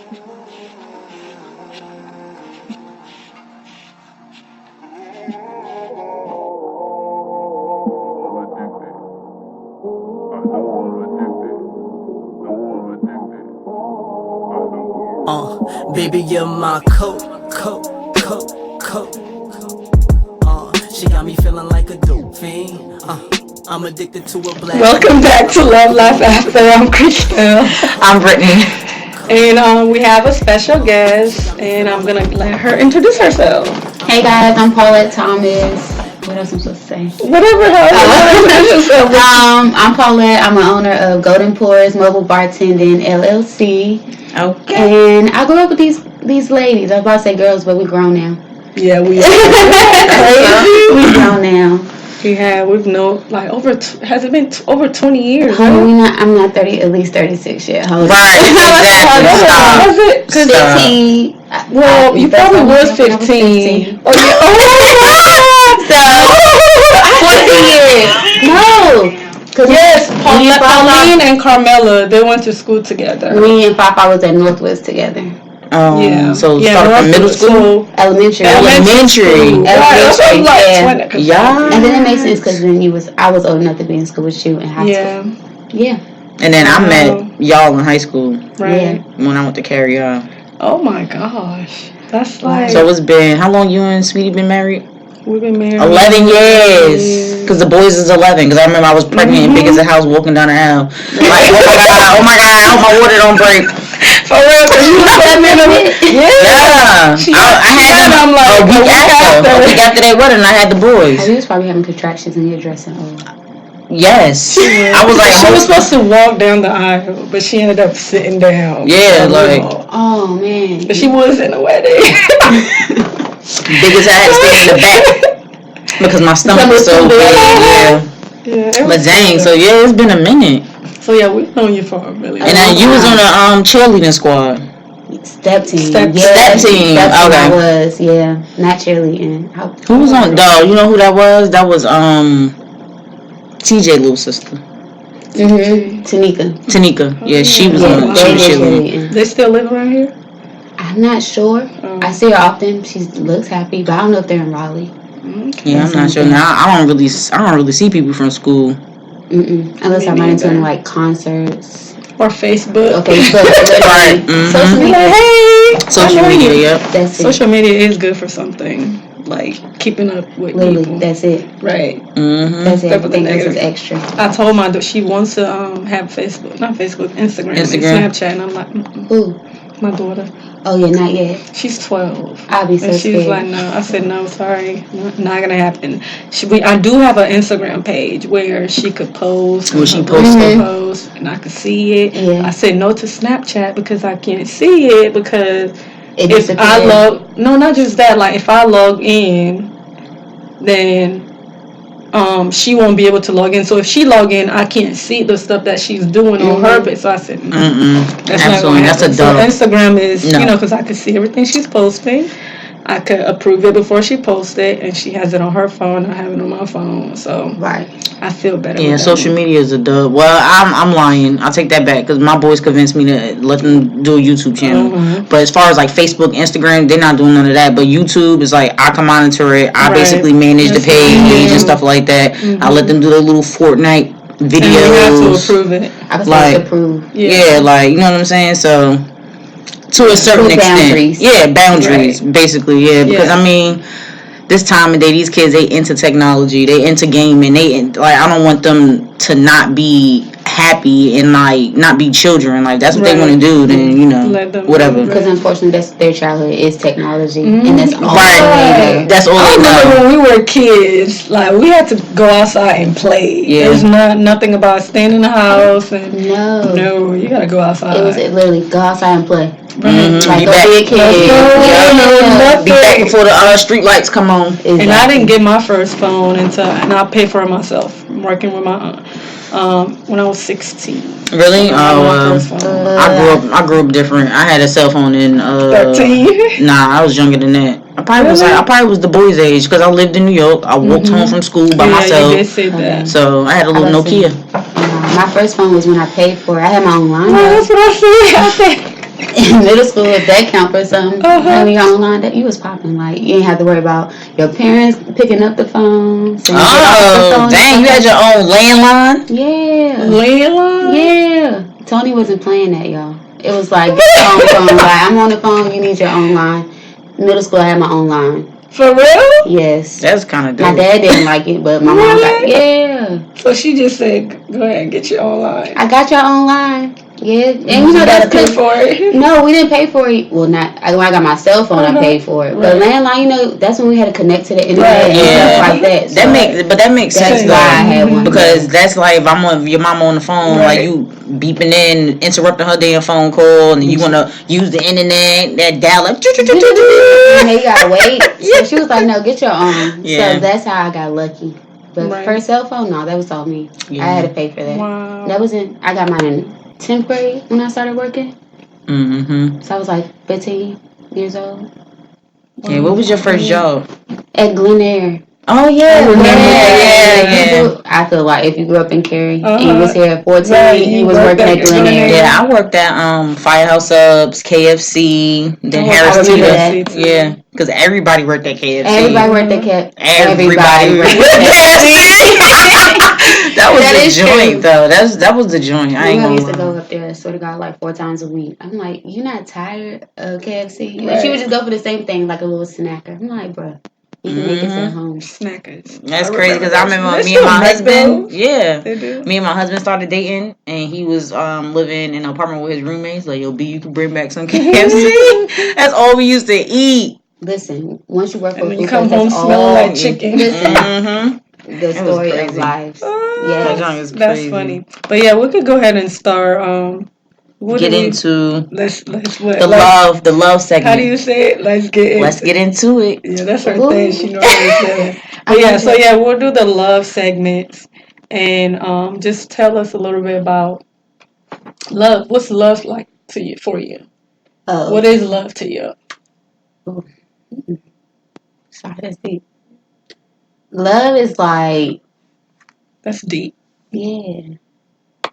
Baby, you're my coat. She got me feeling like a dope fiend. I'm addicted to a black. Welcome back to Love Life After. I'm Christelle. I'm Brittany. And we have a special guest, and I'm going to let her introduce herself. Hey guys, I'm Paulette Thomas. What else am I supposed to say? Whatever. I'm Paulette. I'm an owner of POURS, Mobile Bartending, LLC. Okay. And I grew up with these ladies. I was about to say girls, but we grown now. Yeah, we are. We grown now. We've known, like, has it been over 20 years? I'm not 30, at least 36 yet. Right, exactly. 15. Well, you probably was 15. Oh, yeah. So, 40 years. No. Yes, Pauline and Carmela, they went to school together. Me and Papa was at Northwest together. Yeah. So started from middle school? Elementary. Yeah. And then it makes sense because then I was old enough to be in school with you in high school. Yeah. And then I met y'all in high school. Right. When I went to Carry On. Oh my gosh. That's like... So it's been, how long you and Sweetie been married? We've been married 11 years. Because the boys is 11. Because I remember I was pregnant and big as a house walking down the aisle. Like, oh my God, I hope my water don't break. For real, because you was pregnant. Yeah. I had them a week after their wedding, I had the boys. You was probably having contractions in your dressing. Yes. I was like, she was supposed to walk down the aisle, but she ended up sitting down. Yeah, like. Oh, man. But she was in the wedding. Biggest I had to stay in the back because my stomach was so big. Yeah. But dang, so yeah, it's been a minute. So yeah, we've known you for a really long time. And then you was on the cheerleading squad. Step team. Step team. Okay. I was, not cheerleading. Who was on? Dog, you know who that was? That was TJ little sister. Tanika. Yeah, she was on. She was cheerleading. They still live around here? I'm not sure. I see her often. She looks happy, but I don't know if they're in Raleigh. Okay. Yeah, I'm not sure. Now I don't really see people from school. Unless I run into them like concerts or Facebook. Okay, right. Social media. Hey, social media. Yep. That's it. Social media is good for something. Like keeping up with people. That's it. Right. That's it. Everything else is extra. I told my daughter she wants to have Instagram, and Snapchat, and I'm like, Who? My daughter. Oh yeah, not yet. She's 12. I'll be so and she's scared. like, no. I said, no, sorry, not gonna happen. I do have an Instagram page where she could post. Will she post? Post, and I could see it. Yeah. I said no to Snapchat because I can't see it because if I log, not just that. Like if I log in, then she won't be able to log in. So if she log in, I can't see the stuff that she's doing on her page. So I said, that's absolutely not gonna happen. That's a dumb. So Instagram is, because I could see everything she's posting. I could approve it before she posts it, and she has it on her phone. I have it on my phone, so I feel better. Yeah, social media is a dub. Well, I'm lying. I'll take that back because my boys convinced me to let them do a YouTube channel. But as far as like Facebook, Instagram, they're not doing none of that. But YouTube is like I can monitor it. I basically manage the page and stuff like that. I let them do their little Fortnite videos. And you have to approve it. I was like, approve. Yeah, like you know what I'm saying. So. To a certain extent. Boundaries. Yeah, boundaries, basically, because I mean, this time of day, these kids, they into technology, they into gaming, I don't want them to not be happy and not be children. Like that's what they want to do, then whatever. Because unfortunately, that's their childhood is technology, and that's all. That's all. I remember when we were kids, like we had to go outside and play. Yeah. There's nothing about staying in the house and no, you gotta go outside. It was literally go outside and play. Like go be a kid. Be back before the street lights come on. Exactly. And I didn't get my first phone and I paid for it myself. I'm working with my aunt. When I was 16. Really? I grew up different. I had a cell phone in 13. Nah, I was younger than that. I probably was the boy's age because I lived in New York. I walked home from school by myself. You did say that. So I had a little Nokia. My first phone was when I paid for it. I had my own line. That's what I said. in middle school, if that count for something, having your own line, that you was popping. Like, you ain't have to worry about your parents picking up the phone. Oh, dang, you had your own landline? Yeah. Landline? Yeah. Tony wasn't playing that, y'all. It was like, get your own phone. Like, I'm on the phone, you need your own line. Middle school, I had my own line. For real? Yes. That's kind of dope. My dad didn't like it, but my mom got yeah. So she just said, go ahead and get your own line. I got your own line. Yeah. And you know that's pay for it. No, we didn't pay for it. Well, not when I got my cell phone, I paid for it. Right. But landline, you know, that's when we had to connect to the internet and stuff like that. So that makes sense. That's why I had one. Because that's like if I'm on your mama on the phone, like you beeping in, interrupting her damn phone call, and you want to use the internet, that dial up. And you gotta wait. So she was like, no, get your own. Yeah. So that's how I got lucky. But first cell phone, no, that was all me. Yeah. I had to pay for that. Wow. That was I got mine in 10th grade when I started working. Mm-hmm. So I was like 15 years old. Yeah, what was your first job? At Glen Air. Oh, yeah. Yeah. I feel like if you grew up in Cary and you was here at 14, you was working at Glen Air. Yeah, I worked at Firehouse Subs, KFC, then Harris Teeter. Yeah, because everybody worked at KFC. Everybody worked at KFC. Everybody worked at KFC. That was the joint, though. That was the joint. I ain't gonna used to go up there, I swear to God, like 4 times a week. I'm like, you not tired of KFC? Right. She would just go for the same thing, like a little snacker. I'm like, bro. You can make it at home. Snackers. That's crazy because I remember me and my husband. Yeah, me and my husband started dating, and he was living in an apartment with his roommates. Like, yo, B, you can bring back some KFC. That's all we used to eat. Listen, once you work for you come home smelling like chicken. Listen, the story of life. Yes, that's funny. But yeah, we could go ahead and start. Get into let's the love segment. How do you say it? Let's get into it. Yeah, that's her thing. She normally says. But we'll do the love segments and just tell us a little bit about love. What's love like to you for you? What is love to you? Sorry, that's deep. Love is like that's deep. Yeah.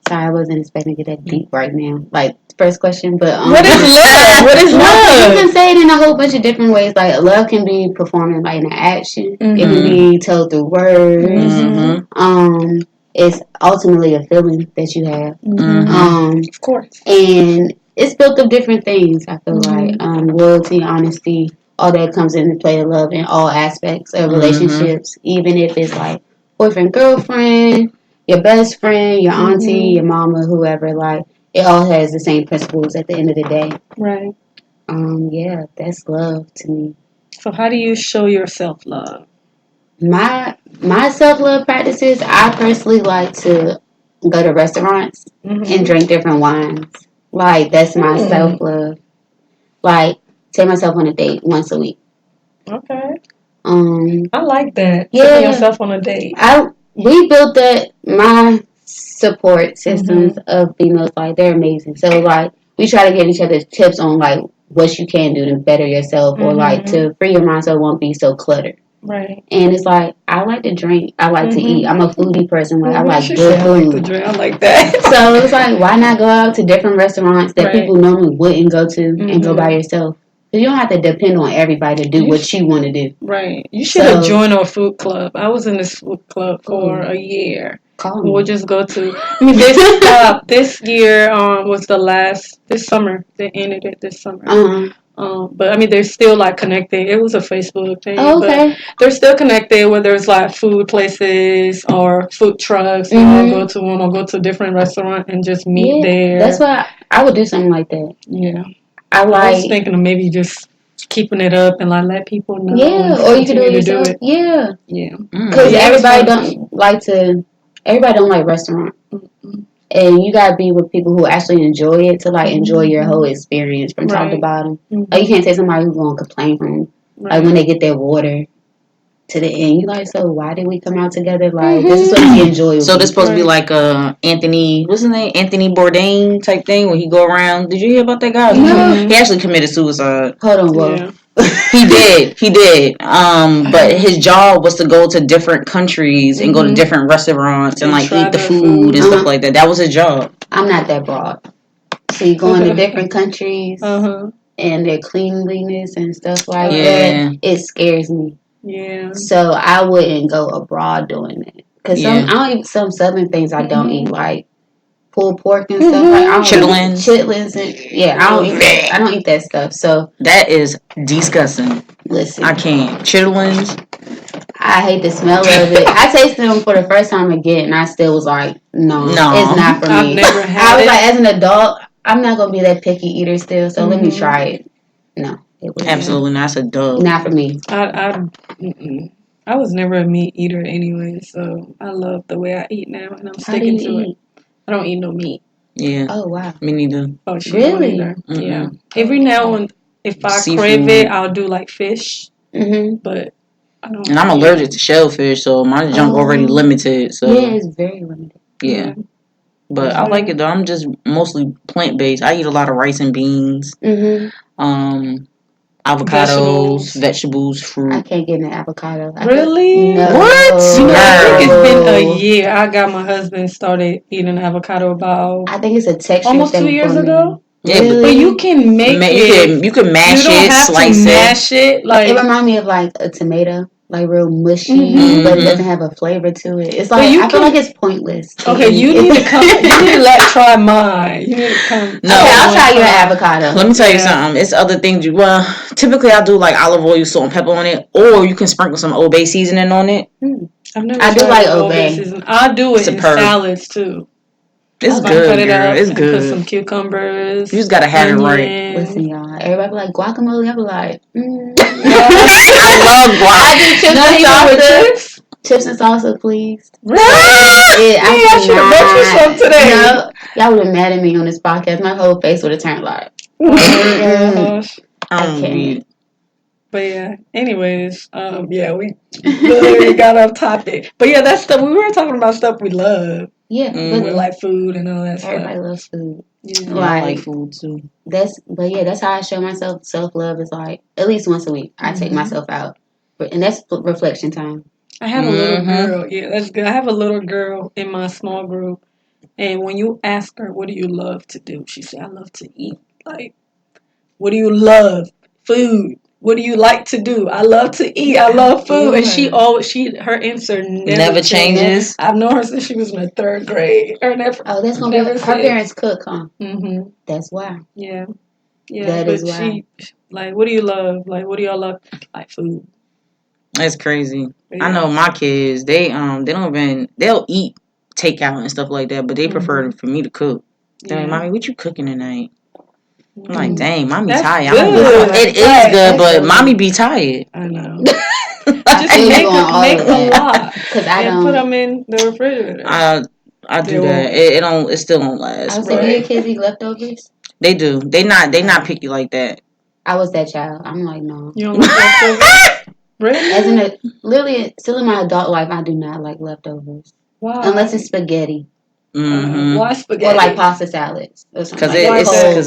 Sorry, I wasn't expecting to get that deep right now. Like, first question, but what is love? What is love? You can say it in a whole bunch of different ways. Like, love can be performed like in an action. Mm-hmm. It can be told through words. Mm-hmm. It's ultimately a feeling that you have. Mm-hmm. Of course. And it's built of different things. I feel like loyalty, honesty, all that comes into play to love in all aspects of relationships. Even if it's like boyfriend, girlfriend, your best friend, your auntie, your mama, whoever, like, it all has the same principles at the end of the day. Right. Yeah, that's love to me. So how do you show your self-love? My self-love practices, I personally like to go to restaurants and drink different wines. Like, that's my self-love. Like, take myself on a date once a week. Okay. I like that. Yeah. Taking yourself on a date. We built my support systems of females, like, they're amazing. So, like, we try to give each other tips on, like, what you can do to better yourself or, like, to free your mind so it won't be so cluttered. Right. And it's like, I like to drink. I like to eat. I'm a foodie person. Like, I like good food. I like to drink. I like that. So, it's like, why not go out to different restaurants that people normally wouldn't go to and go by yourself? You don't have to depend on everybody to do what you want to do. Right. You should have joined our food club. I was in this food club for a year. We'll just go to. I mean, this year was this summer. They ended it this summer. But I mean, they're still like connected. It was a Facebook thing. Oh, okay. But they're still connected. Where there's like food places or food trucks, and I'll go to one or go to a different restaurant and just meet there. That's why I would do something like that. Yeah. I was thinking of maybe just keeping it up and like let people know. Yeah, or you can do it yourself. Yeah. Yeah. Because everybody don't like restaurant. And you gotta be with people who actually enjoy it to like enjoy your whole experience from top to bottom. Like, you can't take somebody who's gonna complain from like when they get their water to the end. You like, so why did we come out together? Like, this is supposed to be enjoyable. So this supposed to be like Anthony, what's his name? Anthony Bourdain type thing when he go around. Did you hear about that guy? No. He actually committed suicide. Hold on, whoa. Yeah. He did. But his job was to go to different countries and go to different restaurants and like eat the food and stuff like that. That was his job. I'm not that broad. See, going to different countries and their cleanliness and stuff like that, it scares me. Yeah. So I wouldn't go abroad doing that. Because I don't eat some southern things I don't eat, like pulled pork and stuff. Like chitlins and I don't eat that. I don't eat that stuff. So that is disgusting. Listen, I can't. Chitlins. I hate the smell of it. I tasted them for the first time again, and I still was like, no, it's not for me. I've never had I was like, as an adult, I'm not gonna be that picky eater still. So let me try it. No, it was absolutely not. That's a dub. Not for me. I was never a meat eater anyway, so I love the way I eat now, and I'm sticking to it. I don't eat no meat. Yeah. Oh wow. Me neither. Oh, really? Yeah. Every now and if I crave it, I'll do like fish. But I don't. And I'm allergic to shellfish, so my junk already limited. So yeah, it's very limited. Yeah. But I like it though. I'm just mostly plant based. I eat a lot of rice and beans. Avocados, vegetables, fruit. I can't get an avocado. Really? No. What? You know, I think it's been a year. I got my husband started eating avocado about. I think it's a texture almost thing 2 years ago. Yeah, really? But you can make it. You can mash you don't it, have slice to it. Mash it. Like it reminds me of like a tomato, like real mushy, but it doesn't have a flavor to it. It's like I feel like it's pointless. Okay, you need to come. You need to try mine. You need to come. No, okay, I'll try your avocado. Let me tell you something. It's other things. Typically I do like olive oil, salt, and pepper on it, or you can sprinkle some Old Bay seasoning on it. I do like Old Bay. I do it in salads too. It's good, cut it girl. up It's and good. Put some cucumbers. You just gotta have it right. Listen, y'all. Everybody be like guacamole. I be like, I love guac. I do chips and salsa. Chips and salsa, please. Really? I should have brought you some today. No, y'all would have mad at me on this podcast. My whole face would have turned like. Oh gosh. I can't. But yeah, anyways, we literally got off topic. But yeah, that's stuff we were talking about stuff we love. Yeah, with like food and all that stuff. Everybody loves food. Yeah, I like food too. That's how I show myself self-love is like at least once a week. I take myself out, and that's reflection time. I have a little girl. Yeah, that's good. I have a little girl in my small group, and when you ask her, "What do you love to do?" She said, "I love to eat." Like, what do you love? Food. What do you like to do? I love to eat. I love food. And her answer never changes. I've known her since she was in the 3rd grade. That's gonna be her parents cook, huh? That's why. Yeah. That is why. Like, what do you love? Like, what do y'all love? Like food. That's crazy. I know my kids. They'll eat takeout and stuff like that, but they prefer for me to cook. They're like, "Mommy, what you cooking tonight?" I'm like, "Dang, mommy tired." It is good, but mommy be tired. I know. Just make a lot because I don't put them in the refrigerator. I do that. It still don't last. I was saying, do your kids eat leftovers? They do. They not picky like that. I was that child. I'm like, no. You don't like leftovers? Really? Literally, still in my adult life, I do not like leftovers. Why? Unless it's spaghetti. Why spaghetti? Or like pasta salads. Because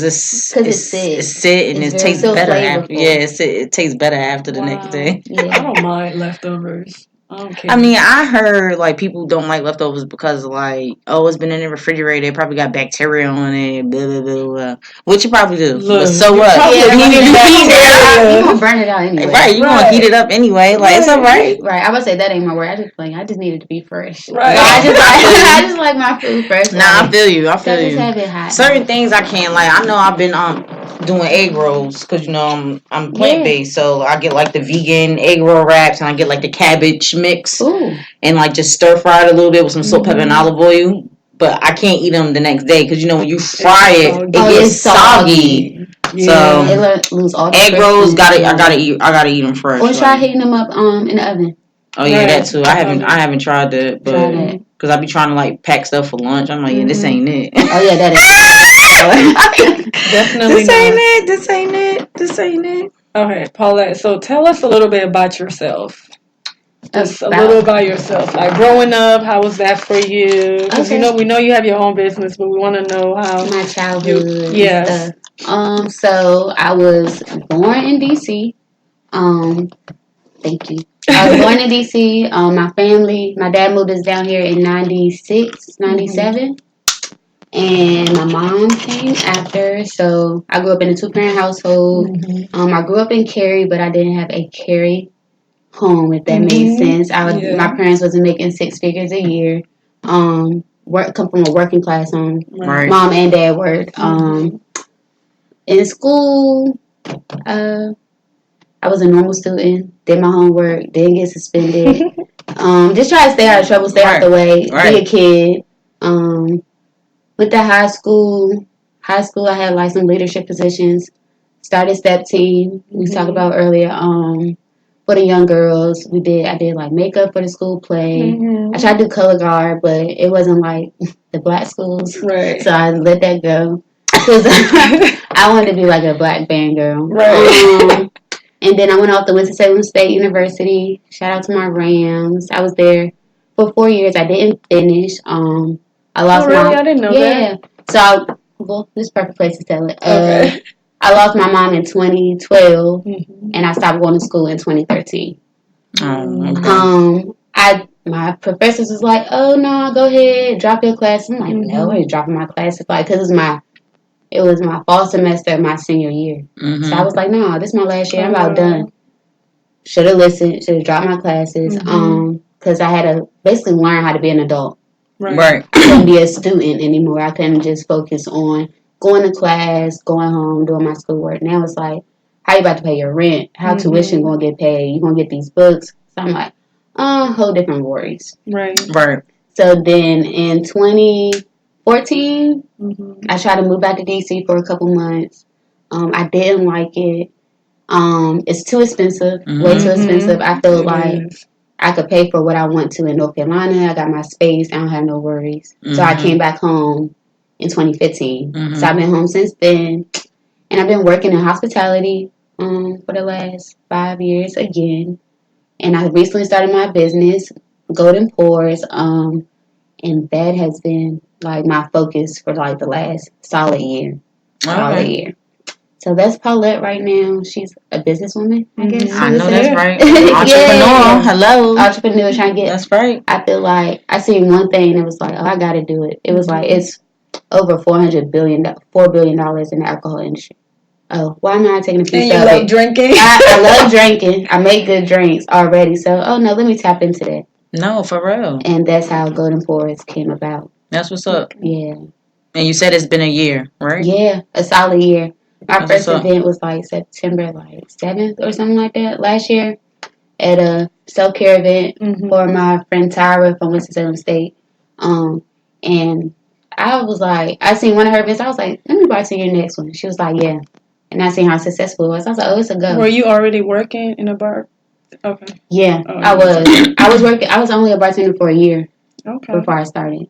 it's sit and it tastes better after. Yeah, it tastes better after the next day. Yeah, I don't mind leftovers. I don't care. I mean, I heard like people don't like leftovers because like, it's been in the refrigerator. It probably got bacteria on it. Blah blah blah blah. Which you probably do. Look, but so what? You gonna burn it out anyway. Right, you gonna heat it up anyway. Like it's alright. Right. I would say that ain't my word. I just need it to be fresh. Right. I just like my food fresh. Nah, I feel you. I feel you. Just have it hot. Certain things I can't like. I know I've been doing egg rolls because I'm plant based, so I get like the vegan egg roll wraps and I get like the cabbage mix. Ooh. And like just stir fry it a little bit with some salt, pepper, and olive oil. But I can't eat them the next day because when you fry it gets soggy. Yeah. So it lose all the egg rolls I gotta eat them fresh. Or try heating them up in the oven. Oh yeah, that too. I haven't tried that, but because I be trying to like pack stuff for lunch. I'm like, this ain't it. Oh yeah, that is. Definitely. This ain't it. Okay, Paulette. So tell us a little bit about yourself. Just a little about yourself, like growing up. How was that for you? Because we know you have your own business, but we want to know how my childhood. Yes. So I was born in DC. Thank you. I was born in DC. My family, my dad moved us down here in 96, 97. and my mom came after. So I grew up in a 2-parent household. I grew up in Cary, but I didn't have a Cary home, if that made sense. My parents wasn't making 6 figures a year. Come from a working class home. Right. Mom and dad worked. In school, I was a normal student. Did my homework. Didn't get suspended. Just try to stay out of trouble. Stay out the way. Be a kid. Went to high school. High school, I had like some leadership positions. Started step team. We talked about earlier. For the young girls, I did like makeup for the school play. I tried to do color guard, but it wasn't like the black schools. Right. So I let that go. Because I wanted to be like a black band girl. Right. And then I went off to Winston-Salem State University. Shout out to my Rams. I was there for 4 years. I didn't finish. I lost really? I didn't know that. So, this is the perfect place to tell it. Okay. I lost my mom in 2012, and I stopped going to school in 2013. My professors was like, "Oh no, go ahead, drop your class." I'm like, "No, I ain't dropping my class." Because it was my fall semester, my senior year. So I was like, "No, this is my last year. I'm about done." Should have listened. Should have dropped my classes. Because I had to basically learn how to be an adult. Right. I couldn't be a student anymore. I couldn't just focus on going to class, going home, doing my schoolwork. Now it's like, how you about to pay your rent? How tuition going to get paid? You going to get these books? So I'm like, whole different worries. Right. So then in 2014, I tried to move back to DC for a couple months. I didn't like it. It's too expensive, way too expensive. I feel like I could pay for what I want to in North Carolina. I got my space. I don't have no worries. So I came back home in 2015. So I've been home since then. And I've been working in hospitality for the last 5 years again. And I recently started my business, Golden POURS. And that has been like my focus for like the last solid year. So that's Paulette right now. She's a businesswoman, I guess. I know that's right. Entrepreneur. Hello. Entrepreneur trying to get. That's right. I feel like I seen one thing and it was like, oh, I got to do it. It was like, it's over $4 billion in the alcohol industry. Oh, why am I taking a piece and you of love it? drinking? I love drinking. I make good drinks already. So, oh no, let me tap into that. No, for real. And that's how Golden POURS came about. That's what's up. Yeah. And you said it's been a year, right? Yeah, a solid year. Our first event was like September 7th or something like that last year at a self-care event for my friend Tyra from Winston-Salem State. And I was like, I seen one of her events. I was like, let me bartend your next one. She was like, yeah. And I seen how successful it was. I was like, oh, it's a go. Were you already working in a bar? Okay. Yeah, I was. I was working. I was only a bartender for a year before I started.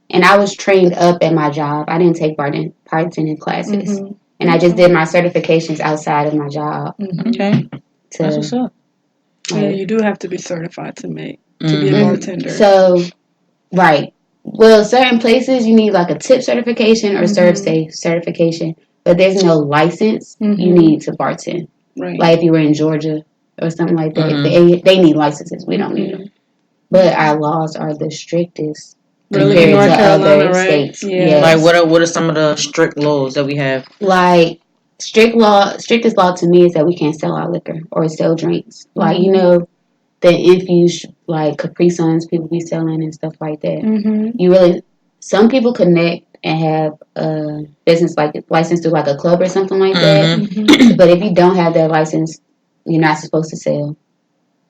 And I was trained up at my job. I didn't take bartending classes. And I just did my certifications outside of my job. Okay. That's what's up. Yeah, you do have to be certified to be a bartender. So, right. Well, certain places you need like a tip certification or serve safe certification, but there's no license you need to bartend. Right. Like if you were in Georgia or something like that, they need licenses. We don't need them. But our laws are the strictest. Really, in North Carolina, right? States. Yeah. Yes. Like what are some of the strict laws that we have? Like strictest law to me is that we can't sell our liquor or sell drinks. Like the infused like Capri Suns people be selling and stuff like that. Some people connect and have a business like license to like a club or something like that. But if you don't have that license, you're not supposed to sell.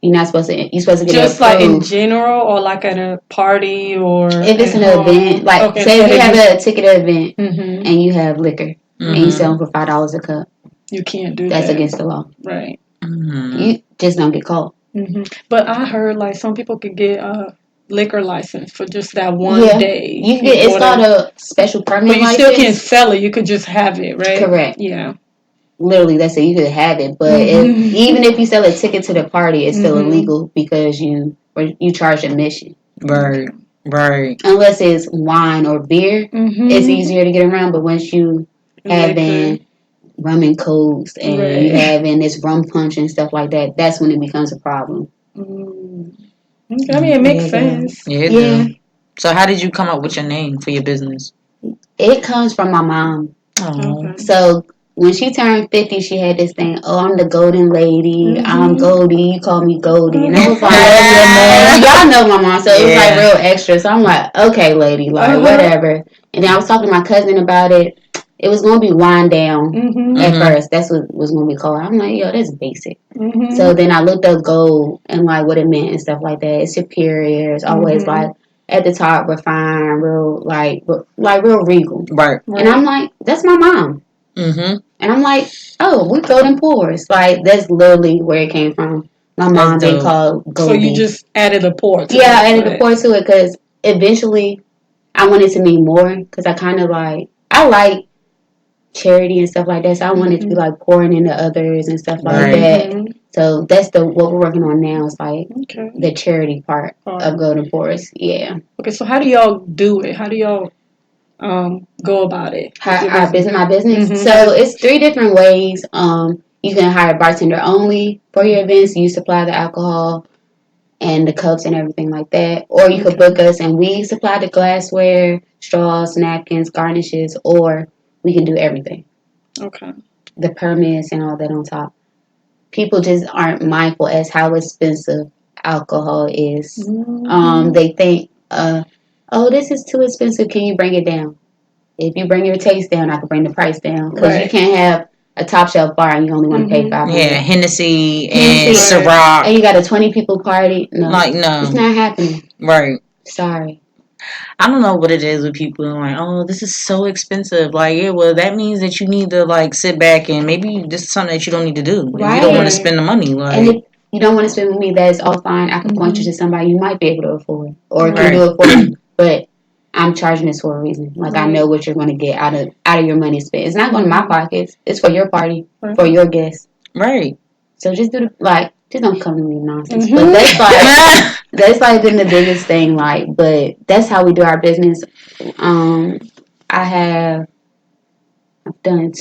You're supposed to get just like in general, or like at a party, or if it's an event. Like say if you have a ticketed event and you have liquor and you sell them for $5 a cup, you can't do that's that. against the law. Right. You just don't get caught. But I heard like some people could get a liquor license for just that one day. You can get it's called a special permit. But you still can't sell it. You could just have it, right? Correct. Yeah. Literally, that's it. You could have it, but even if you sell a ticket to the party, it's still illegal because you charge admission. Right. Unless it's wine or beer, it's easier to get around. But once you having rum and cokes and you having this rum punch and stuff like that, that's when it becomes a problem. I mean, it makes sense. Yeah. So how did you come up with your name for your business? It comes from my mom. Okay. So when she turned 50, she had this thing, oh, I'm the golden lady. I'm Goldie. You call me Goldie. And I was like, y'all know my mom. So it was like real extra. So I'm like, okay, lady, like whatever. And then I was talking to my cousin about it. It was going to be wind down at first. That's what was going to be called. I'm like, yo, that's basic. So then I looked up gold and like what it meant and stuff like that. It's superior. It's always like at the top, refined, real like real regal. Right. And I'm like, that's my mom. And I'm like, oh, we golden pores. Like that's literally where it came from. My mom being called Goldie. So you just added a pour to it. Yeah, I added a pour to it because eventually I wanted to mean more because I kind of like I like charity and stuff like that. So I wanted to be like pouring into others and stuff like that. So that's what we're working on now. Is like the charity part of Golden Forest. Yeah. Okay, so how do y'all do it? How do y'all go about it? My business. So it's 3 different ways. You can hire a bartender only for your events. You supply the alcohol and the cups and everything like that, or you could book us and we supply the glassware, straws, napkins, garnishes, or we can do everything. Okay. The permits and all that on top. People just aren't mindful as how expensive alcohol is. They think, oh, this is too expensive. Can you bring it down? If you bring your taste down, I can bring the price down. Because you can't have a top shelf bar and you only want to pay $500. Yeah, Hennessy and Ciroc. And you got a 20 people party. No. Like, no. It's not happening. Right. Sorry. I don't know what it is with people like, oh, this is so expensive. Like, yeah, well, that means that you need to like sit back and maybe this is something that you don't need to do. Right. If you don't want to spend the money, like. And if you don't want to spend with me, that is all fine. I can point you to somebody you might be able to afford or can do it for you. But I'm charging this for a reason. Like I know what you're going to get out of your money spent. It's not going to my pockets. It's for your party, for your guests. Right. So just just don't come to me with nonsense. But that's like been the biggest thing. Like, but that's how we do our business. I've done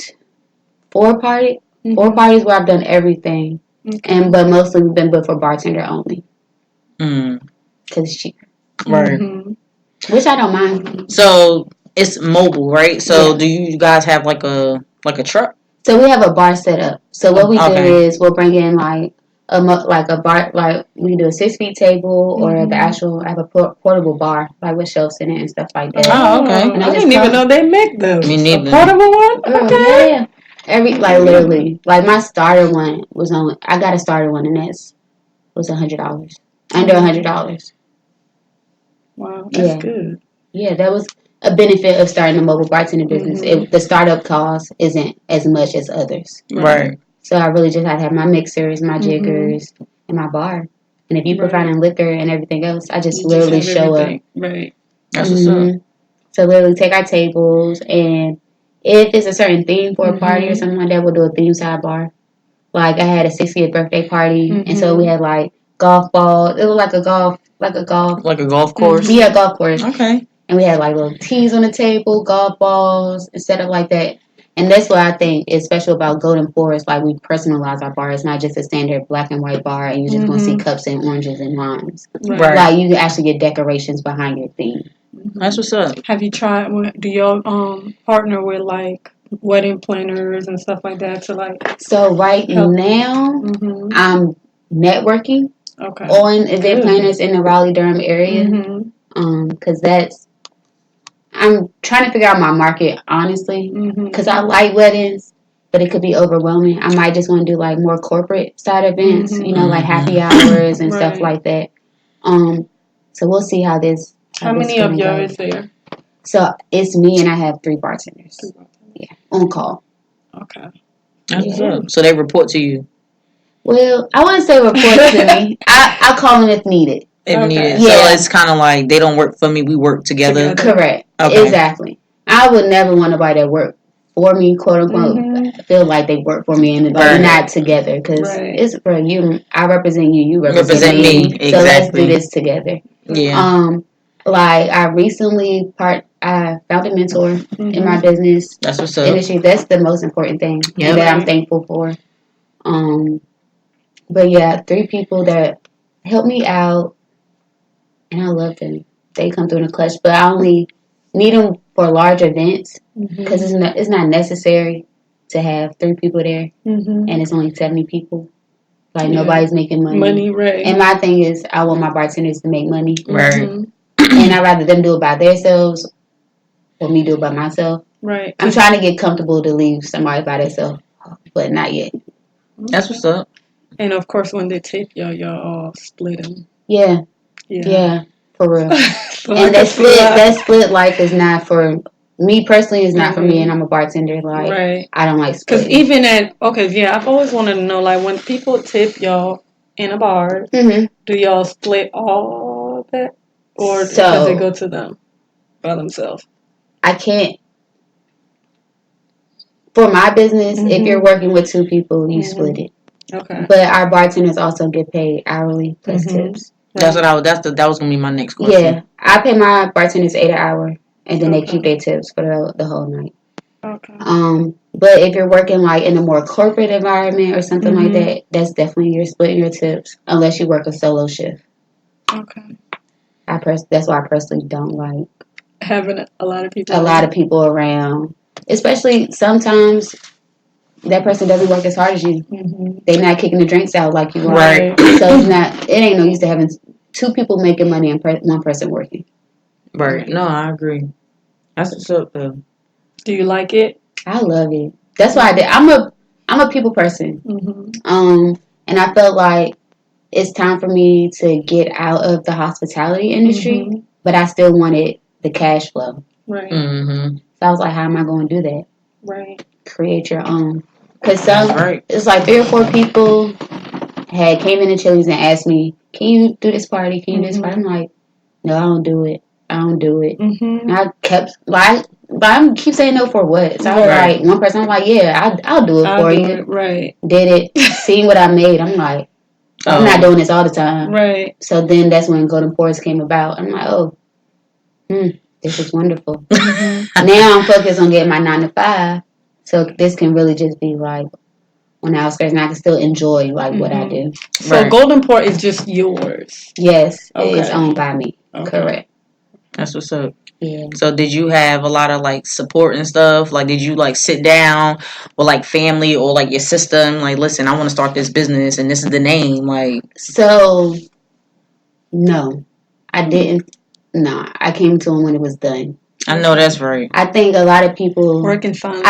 4 parties where I've done everything, but mostly we've been booked for bartender only. Because it's cheaper. Right. Which I don't mind. So it's mobile, right? So do you guys have like a truck? So we have a bar set up. So what we do is we'll bring in like a bar, like we do a 6-feet table or the actual. I have a portable bar like with shelves in it and stuff like that. Oh, okay. And I didn't even know they make those. Me neither. A portable one? Okay. Yeah. Literally, like my starter one was on. I got a starter one and that was $100, under $100. Wow, that's good. Yeah, that was a benefit of starting a mobile bartending business. The startup cost isn't as much as others. Right. So I really just had to have my mixers, my jiggers, and my bar. And if you providing liquor and everything else, I just literally show up. Right. That's what's up. So literally take our tables, and if it's a certain theme for a party or something like that, we'll do a theme sidebar. Like I had a 60th birthday party, and so we had like golf balls. It was like a golf course. Yeah, golf course. Okay. And we had like little teas on the table, golf balls, and set up like that. And that's what I think is special about Golden Forest. Like we personalize our bar. It's not just a standard black and white bar, and you're just gonna see cups and oranges and limes. Right. Like you can actually get decorations behind your theme. That's what's up. Have you tried? Do y'all partner with like wedding planners and stuff like that to like? So right now, I'm networking on event planners in the Raleigh-Durham area. Because I'm trying to figure out my market honestly. Because I like weddings, but it could be overwhelming. I might just want to do like more corporate side events, like happy hours and stuff like that. So we'll see how this. How many of y'all is there? So it's me and I have 3 bartenders. Yeah, on call. Okay. That's what's up. So they report to you. Well, I wouldn't say report to me. I call them if needed. If needed. Yeah. So it's kind of like they don't work for me, we work together. Correct. Okay. Exactly. I would never want nobody that work for me, quote unquote, feel like they work for me and they're not together. Because it's for you. I represent you. You represent me. Exactly. So let's do this together. Yeah. Like I recently I found a mentor in my business. That's what's up. Industry. That's the most important thing that I'm thankful for. But yeah, 3 people that help me out, and I love them. They come through in the clutch, but I only need them for large events, because it's not necessary to have 3 people there, and it's only 70 people. Like, nobody's making money. Right. And my thing is, I want my bartenders to make money. Right. And I'd rather them do it by themselves or me do it by myself. Right. I'm trying to get comfortable to leave somebody by themselves, but not yet. That's what's up. And of course, when they tip y'all all split them. Yeah, for real. So and that split life is not for me personally. Is not for me, and I'm a bartender. Like, I don't like splitting. Because even I've always wanted to know, like, when people tip y'all in a bar, do y'all split all of that, or does it go to them by themselves? I can't. For my business, if you're working with 2 people, you split it. Okay. But our bartenders also get paid hourly plus tips. That's what that was gonna be my next question. Yeah, I pay my bartenders $8 an hour, and then they keep their tips for the whole night. Okay. But if you're working like in a more corporate environment or something like that, that's definitely you're splitting your tips unless you work a solo shift. Okay. That's why I personally don't like having a lot of people. A lot of people around, especially sometimes. That person doesn't work as hard as you. They're not kicking the drinks out like you are. Right. So it ain't no use to having 2 people making money and 1 person working. Right. No, I agree. That's what's up, though. Do you like it? I love it. That's why I did. I'm a people person. And I felt like it's time for me to get out of the hospitality industry, but I still wanted the cash flow. Right. So I was like, how am I going to do that? Right. Create your own. Because it's like 3 or 4 people came into Chili's and asked me, can you do this party? Can you do this party? I'm like, no, I don't do it. And I kept, but I keep saying no for what? So I was like, one person, I'm like, yeah, I'll do it for you. Right. Did it. Seen what I made. I'm like, I'm not doing this all the time. Right. So then that's when Golden POURS came about. I'm like, this is wonderful. Now I'm focused on getting my 9 to 5. So this can really just be like on the outskirts, and I can still enjoy like what I do. So Golden POURS is just yours. Yes, it's owned by me. Correct. That's what's up. Yeah. So did you have a lot of like support and stuff? Like, did you like sit down with like family or like your sister and like, listen, I want to start this business and this is the name? Like, so no, I didn't. No, I came to him when it was done. I know that's right. I think a lot of people working fine.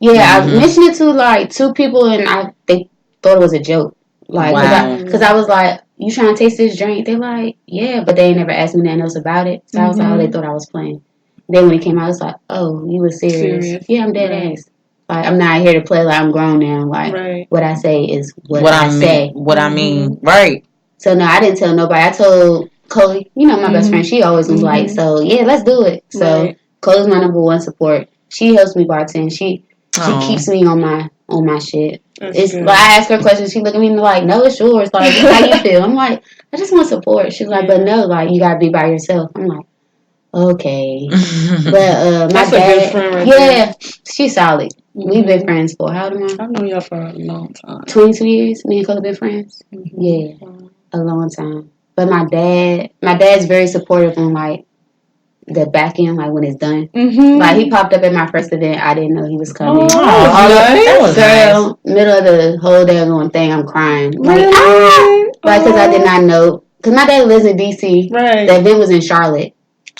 I mentioned it to like 2 people, and they thought it was a joke. Like, because I was like, you trying to taste this drink? They're like, yeah, but they ain't never asked me nothing else about it. So I was like, oh, they thought I was playing. Then when it came out, I was like, oh, you was serious. Yeah, I'm dead ass. Like, I'm not here to play like I'm grown now. Like, what I say is what I say. What I mean, right. So, no, I didn't tell nobody. I told Chloe, my best friend, she always was like, so, yeah, let's do it. So, Chloe's my number 1 support. She helps me bartend. She keeps me on my shit. It's like, I ask her questions, she look at me and like, no, it's yours. Like, how you feel? I'm like, I just want support. She's like, but no, like, you gotta be by yourself. I'm like, okay. But my dad, a good friend right there. she's solid. We've been friends for how long? I've known y'all for a long time. 22 years. Me and Chloe been friends. Yeah, a long time. But my dad's very supportive on like the back end, like when it's done. Like, he popped up at my first event. I didn't know he was coming. That was girl, nice. Middle of the whole damn thing, I'm crying. Like, because I did not know. Because my dad lives in D.C. Right. The event was in Charlotte.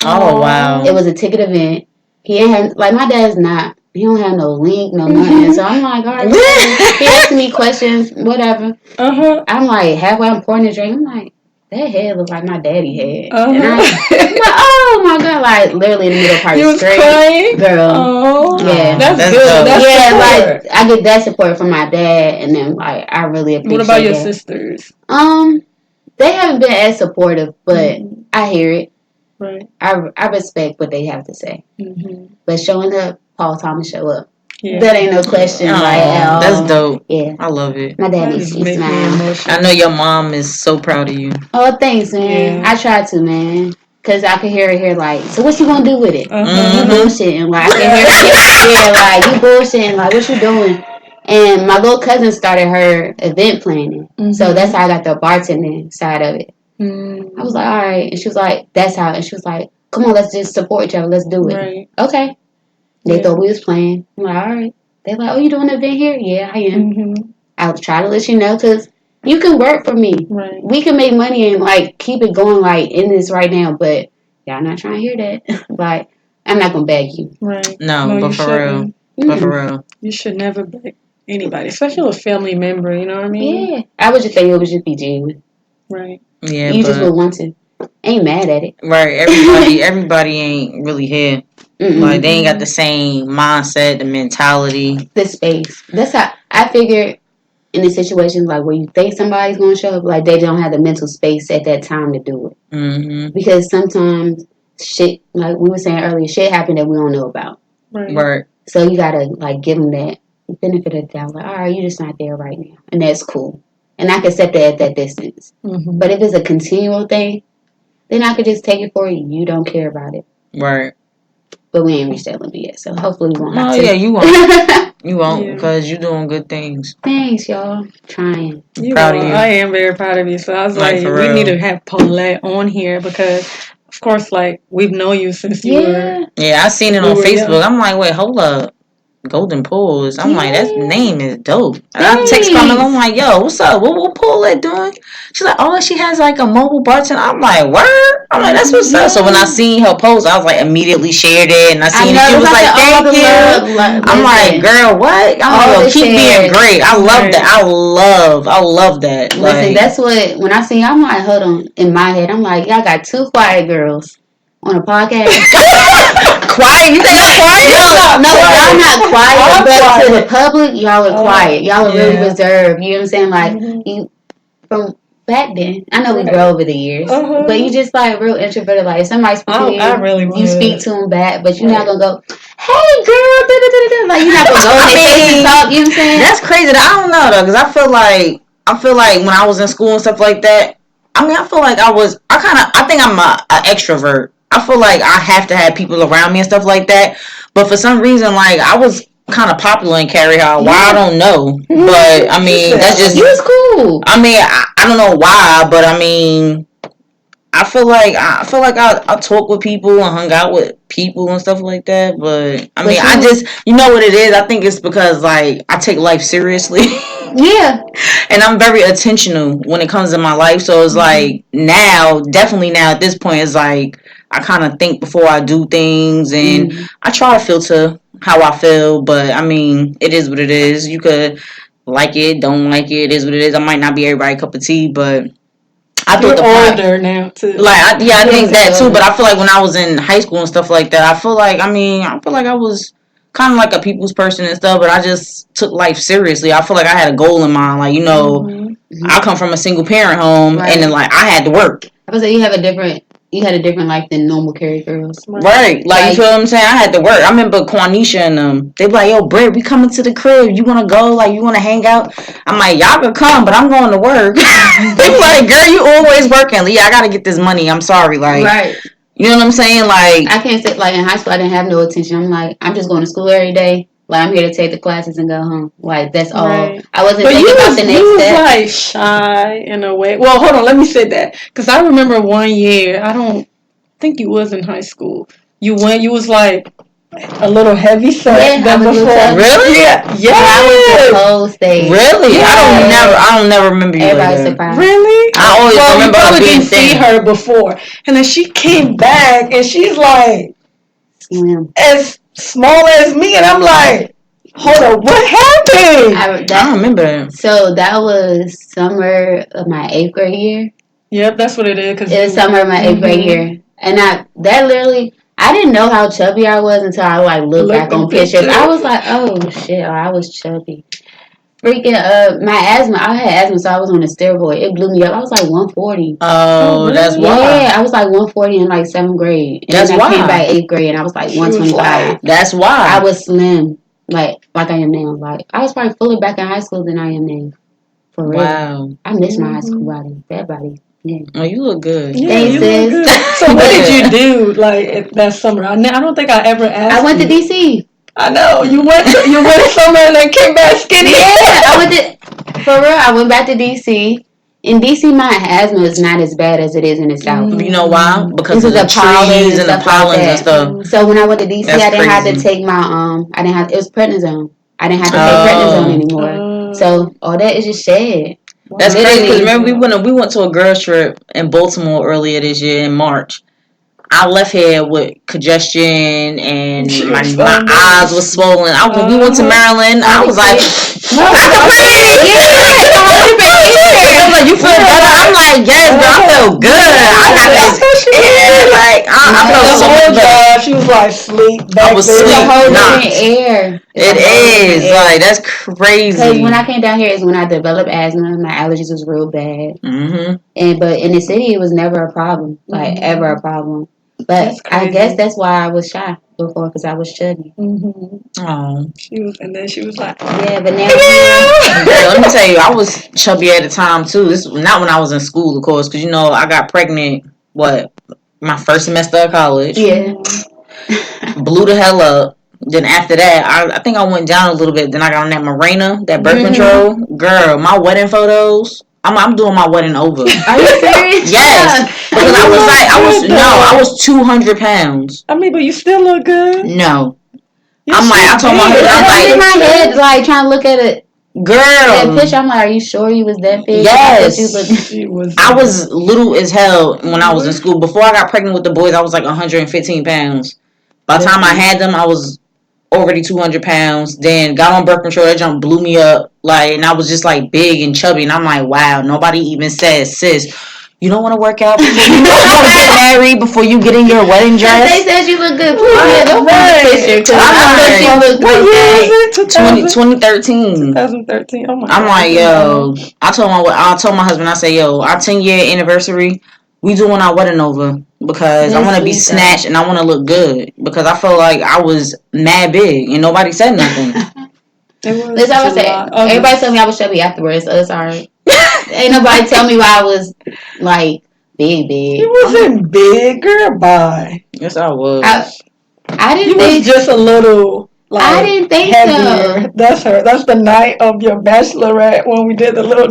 Oh, wow. It was a ticket event. He ain't have, like, my dad's not. He don't have no link, no nothing. So I'm like, all right. He asking me questions, whatever. I'm like, halfway I'm pouring the drink. I'm like, that head looks like my daddy head. And I'm like, oh my God, like literally in the middle part of the screen. Girl. Oh, yeah. That's good. That's like I get that support from my dad, and then like I really appreciate. What about your sisters? They haven't been as supportive, but I hear it. Right. I respect what they have to say. But showing up, Paul Thomas show up. Yeah. That ain't no question. That's dope. Yeah. I love it. My dad makes me smile. I know your mom is so proud of you. Oh, thanks, man. Yeah. I try to, man. Because I can hear her here like, so what you going to do with it? You bullshitting. Like, I can hear her like, you bullshitting. Like, what you doing? And my little cousin started her event planning. So that's how I got the bartending side of it. I was like, all right. And she was like, that's how. And she was like, come on, let's just support each other. Let's do it. Right. Okay. They thought we was playing. I'm like, all right. They're like, oh, you doing an event here? Yeah, I am. Mm-hmm. I'll try to let you know because you can work for me. Right. We can make money and like keep it going like in this right now, but y'all not trying to hear that. Like, I'm not gonna beg you. Right. No, but for real. But for real. You should never beg anybody, especially a family member, you know what I mean? Yeah. I would just think it would just be genuine. Right. Yeah, you just would want to. Ain't mad at it. Right. Everybody ain't really here. Like, they ain't got the same mindset, the mentality. The space. That's how I figure in the situations like where you think somebody's going to show up, like they don't have the mental space at that time to do it. Mm-hmm. Because sometimes shit, like we were saying earlier, shit happened that we don't know about. Right. So you got to like give them that benefit of the doubt. Like, all right, you're just not there right now. And that's cool. And I can accept that at that distance. Mm-hmm. But if it's a continual thing, then I could just take it for you. You don't care about it. Right. But we ain't reached that limit yet, so hopefully we won't have to. Oh, yeah, you won't. You won't, because you're doing good things. Thanks, y'all. Trying. Proud of you. I am very proud of you. So I was like we need to have Paulette on here because, of course, like, we've known you since you were... Yeah, I seen it on Facebook. Young. I'm like, wait, hold up. Golden Pools. I'm like, that name is dope. And I text Carmel. I'm like, yo, what's up? What Paulette doing? She's like, oh, she has like a mobile bartender. I'm like, word? I'm like, that's what's up. So when I seen her post, I was like, immediately shared it. And I seen it. She was like, thank you. I'm like, girl, what? I'm like, keep being great. I love that. I love that. Listen, like, that's what, when I see, I'm like, hold on. In my head, I'm like, y'all got two quiet girls on a podcast. Quiet? You think I'm quiet? No, y'all not quiet, but to the public, y'all are quiet. Y'all are really reserved. You know what I'm saying? Like, you, from back then, I know we grow over the years, but you just like real introverted. Like, if somebody speaks to you, you speak to them back, but you're not going to go, hey girl, da-da-da-da-da. Like, you're not going to go in their face and talk, you know what I'm saying? That's crazy. I don't know, though, because I feel like when I was in school and stuff like that, I feel like I think I'm an extrovert. I feel like I have to have people around me and stuff like that. But for some reason, like, I was kind of popular in Cary Hall. Why, I don't know. But, I mean, that's just... You was cool. I mean, I don't know why, but, I mean, I feel like I talk with people and hung out with people and stuff like that. But, I mean, I just... You know what it is? I think it's because, like, I take life seriously. Yeah. And I'm very attentional when it comes to my life. So, it's like, definitely now at this point, it's like... I kind of think before I do things, and I try to filter how I feel, but, I mean, it is what it is. You could like it, don't like it, it is what it is. I might not be everybody's cup of tea, but I thought older now, too. Like, I think that, too, but I feel like when I was in high school and stuff like that, I feel like I was kind of like a people's person and stuff, but I just took life seriously. I feel like I had a goal in mind. Like, you know, I come from a single parent home, and then, like, I had to work. I was like, you had a different life than normal Cary girls. Right. Like, you feel what I'm saying? I had to work. I remember Quanisha and them. They be like, yo, Britt, we coming to the crib. You want to go? Like, you want to hang out? I'm like, y'all can come, but I'm going to work. They be like, girl, you always working. Yeah, I got to get this money. I'm sorry. Like, right. You know what I'm saying? Like, I can't say, like, in high school, I didn't have no attention. I'm like, I'm just going to school every day. Like, I'm here to take the classes and go home. Like, that's all. Right. I wasn't thinking about the next step. You was, like, shy in a way. Well, hold on. Let me say that. Because I remember one year, I don't think you was in high school. You was, like, a little heavy set than before. Really? Yeah. I was the whole stage. Really? Yeah. I don't never remember you. Everybody's surprised. Really? I always remember you her being didn't see her before. And then she came back and she's like as small as me, and I'm like, hold on, what happened? I don't remember. So that was summer of my 8th grade year. Yep, that's what it is. It was summer of my 8th grade year. And I didn't know how chubby I was until I, like, looked back on pictures. I was like, oh, shit, I was chubby. Freaking, my asthma, I had asthma, so I was on a steroid. It blew me up. I was like 140. Oh, really? That's why. Yeah, I was like 140 in, like, 7th grade. And then I came back 8th grade, and I was like 125. That's why. I was slim, like I am now. Like, I was probably fuller back in high school than I am now. For real. Wow. I miss my high school body. That body. Yeah. Oh, you look good. Yeah, thanks, sis. So what did you do, like, that summer? I don't think I ever asked I went to DC. I know. You went somewhere and then came back skinny. Yeah, I went back to DC. In DC, my asthma is not as bad as it is in the South. You know why? Because of the pollen trees and the pollens and stuff. So when I went to DC, That's I didn't have to crazy. take my I didn't have it was prednisone. I didn't have to take prednisone anymore. So all that is just shed. That's crazy because remember we went to a girls trip in Baltimore earlier this year in March. I left here with congestion and my eyes was swollen. We went to Maryland. I was like, I can breathe. I was like, you feel better? I'm like, yes, bro. I feel good. I got this air. Like, I felt so much better. She was like sleep. I was sleep. It's a whole different air. It is. Like, that's crazy. Because when I came down here is when I developed asthma. My allergies was real bad. But in the city, it was never a problem. Like, ever a problem. But I guess that's why I was shy before, because I was chubby. Oh, And then she was like, yeah, but now. Let me tell you, I was chubby at the time too. This not when I was in school, of course, because I got pregnant. My first semester of college. Yeah. Blew the hell up. Then after that, I think I went down a little bit. Then I got on that Mirena, that birth control. Girl, my wedding photos. I'm doing my wedding over. Are you serious? Yes. Because I was 200 pounds. I mean, but you still look good. No. I told my husband, I'm in my head, like, trying to look at it. Girl. That picture, I'm like, are you sure you was that big? Yes. I was little as hell when I was in school. Before I got pregnant with the boys, I was like 115 pounds. By the time I had them, I was already 200 pounds. Then got on birth control. That jump blew me up. And I was just like big and chubby. And I'm like, wow, nobody even says, sis, you don't want to work out before you get married, before you get in your wedding dress? They said you look good. Please, don't picture. What year is it? 2013. 2013. Oh my God. I'm like, yo. I told my husband, I said, yo, our 10-year anniversary, we doing our wedding over because I want to be snatched and I want to look good because I felt like I was mad big and nobody said nothing. That's what I say. Everybody told me I was chubby afterwards, so it's alright. Ain't nobody tell me why I was like big. You wasn't big, girl. Bye. Yes, I was. I didn't you think. Was just a little. Like, I didn't think heavier. so. That's her. That's the night of your bachelorette when we did the little.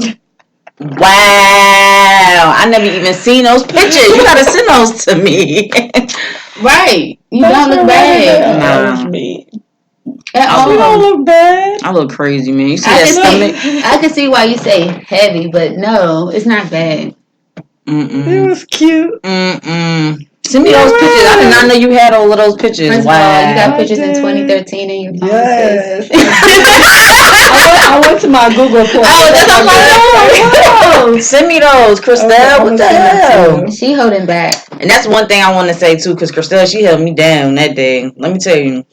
Wow, I never even seen those pictures. You gotta send those to me. Right. You don't look bad. Nah. Me. You don't look bad. I look crazy, man. You see that stomach? I can see why you say heavy, but no, it's not bad. It was cute. Send me those pictures. I did not know you had all of those pictures. First of all, you got pictures in 2013 in your phone. Yes. I went to my Google Plus. Oh, that's on my phone. Send me those, Christelle. Okay, what the hell? She holding back. And that's one thing I want to say too, because Christelle, she held me down that day. Let me tell you.